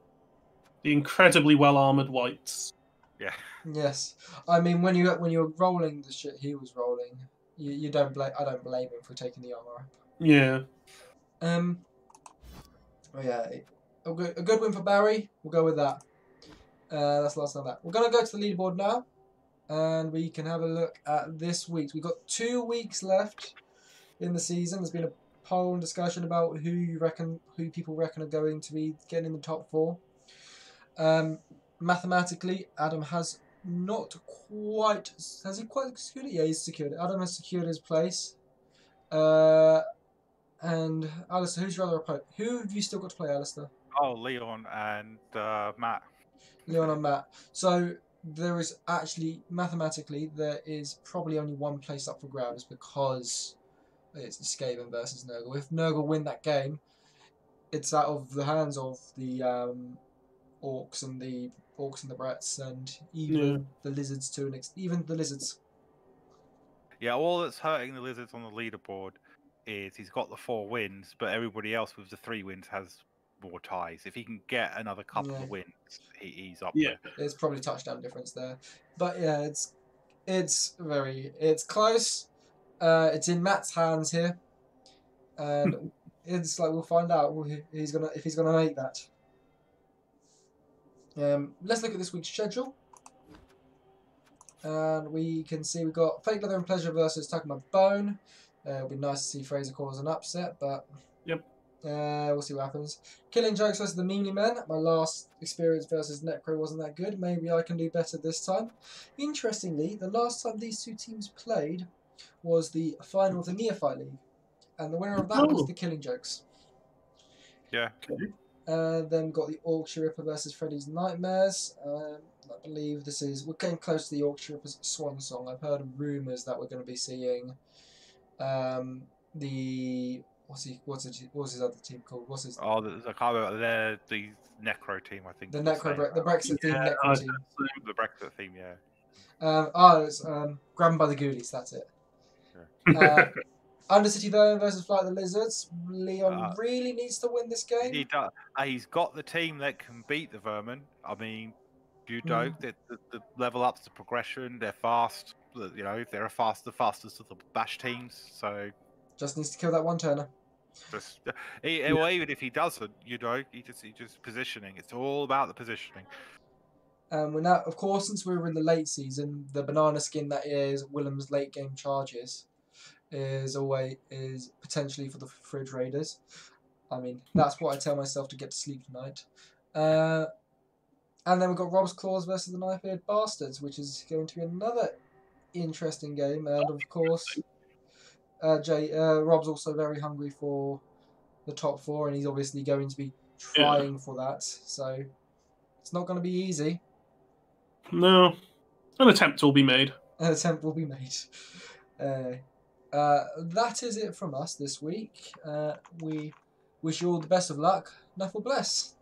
The incredibly well armored whites. Yeah. Yes, I mean when you're rolling the shit he was rolling, you don't blame. I don't blame him for taking the armor up. Yeah. Oh yeah, a good win for Barry. We'll go with that. That's the last of that. We're gonna go to the leaderboard now, and we can have a look at this week's. We've got 2 weeks left in the season. There's been a poll and discussion about who people reckon are going to be getting in the top 4. Mathematically, Adam has not quite. Has he quite secured it? Yeah, he's secured it. Adam has secured his place. And Alistair, who's your other opponent? Who have you still got to play, Alistair? Oh, Leon and Matt. Leon and Matt. So there is actually, mathematically, there is probably only one place up for grabs because it's Skaven versus Nurgle. If Nurgle win that game, it's out of the hands of the orcs and the brats and even the lizards even the lizards. Yeah, all that's hurting the lizards on the leaderboard is he's got the 4 wins, but everybody else with the 3 wins has more ties. If he can get another couple of wins, he's up there. It's probably touchdown difference there, but yeah, it's close. It's in Matt's hands here, and it's like we'll find out if he's gonna make that. Let's look at this week's schedule. And we can see we've got Fake Leather and Pleasure versus Tucking My Bone. It'll be nice to see Fraser cause an upset, but we'll see what happens. Killing Jokes versus the Meanie Men. My last experience versus Necro wasn't that good. Maybe I can do better this time. Interestingly, the last time these 2 teams played was the final of the Neophyte League, and the winner of that was the Killing Jokes. Yeah. Okay. Then we've got the Orkshire Ripper versus Freddy's Nightmares. I believe we're getting close to the Orkshire Ripper's swan song. I've heard rumours that we're going to be seeing what's his other team called? What's his? Oh, I can't remember. They're the Necro team, I think. The Brexit theme Necro team. The Brexit theme, yeah. It's Grabbed by the Ghoulies. That's it. Yeah. Undercity Vermin versus Flight of the Lizards. Leon really needs to win this game. He does. He's got the team that can beat the Vermin. I mean, the level ups, the progression, they're fast. You know, they're the fastest of the bash teams. So just needs to kill that one turner. Well, even if he doesn't, he just positioning. It's all about the positioning. We're now, of course, since we're in the late season, the banana skin that is Willem's late game charges is potentially for the Fridge Raiders. I mean, that's what I tell myself to get to sleep tonight. And then we've got Rob's Claws versus the Knife-Eared Bastards, which is going to be another interesting game. And of course, Rob's also very hungry for the top 4, and he's obviously going to be trying for that. So it's not going to be easy. No, an attempt will be made. An attempt will be made. That is it from us this week. We wish you all the best of luck. Nuffle bless.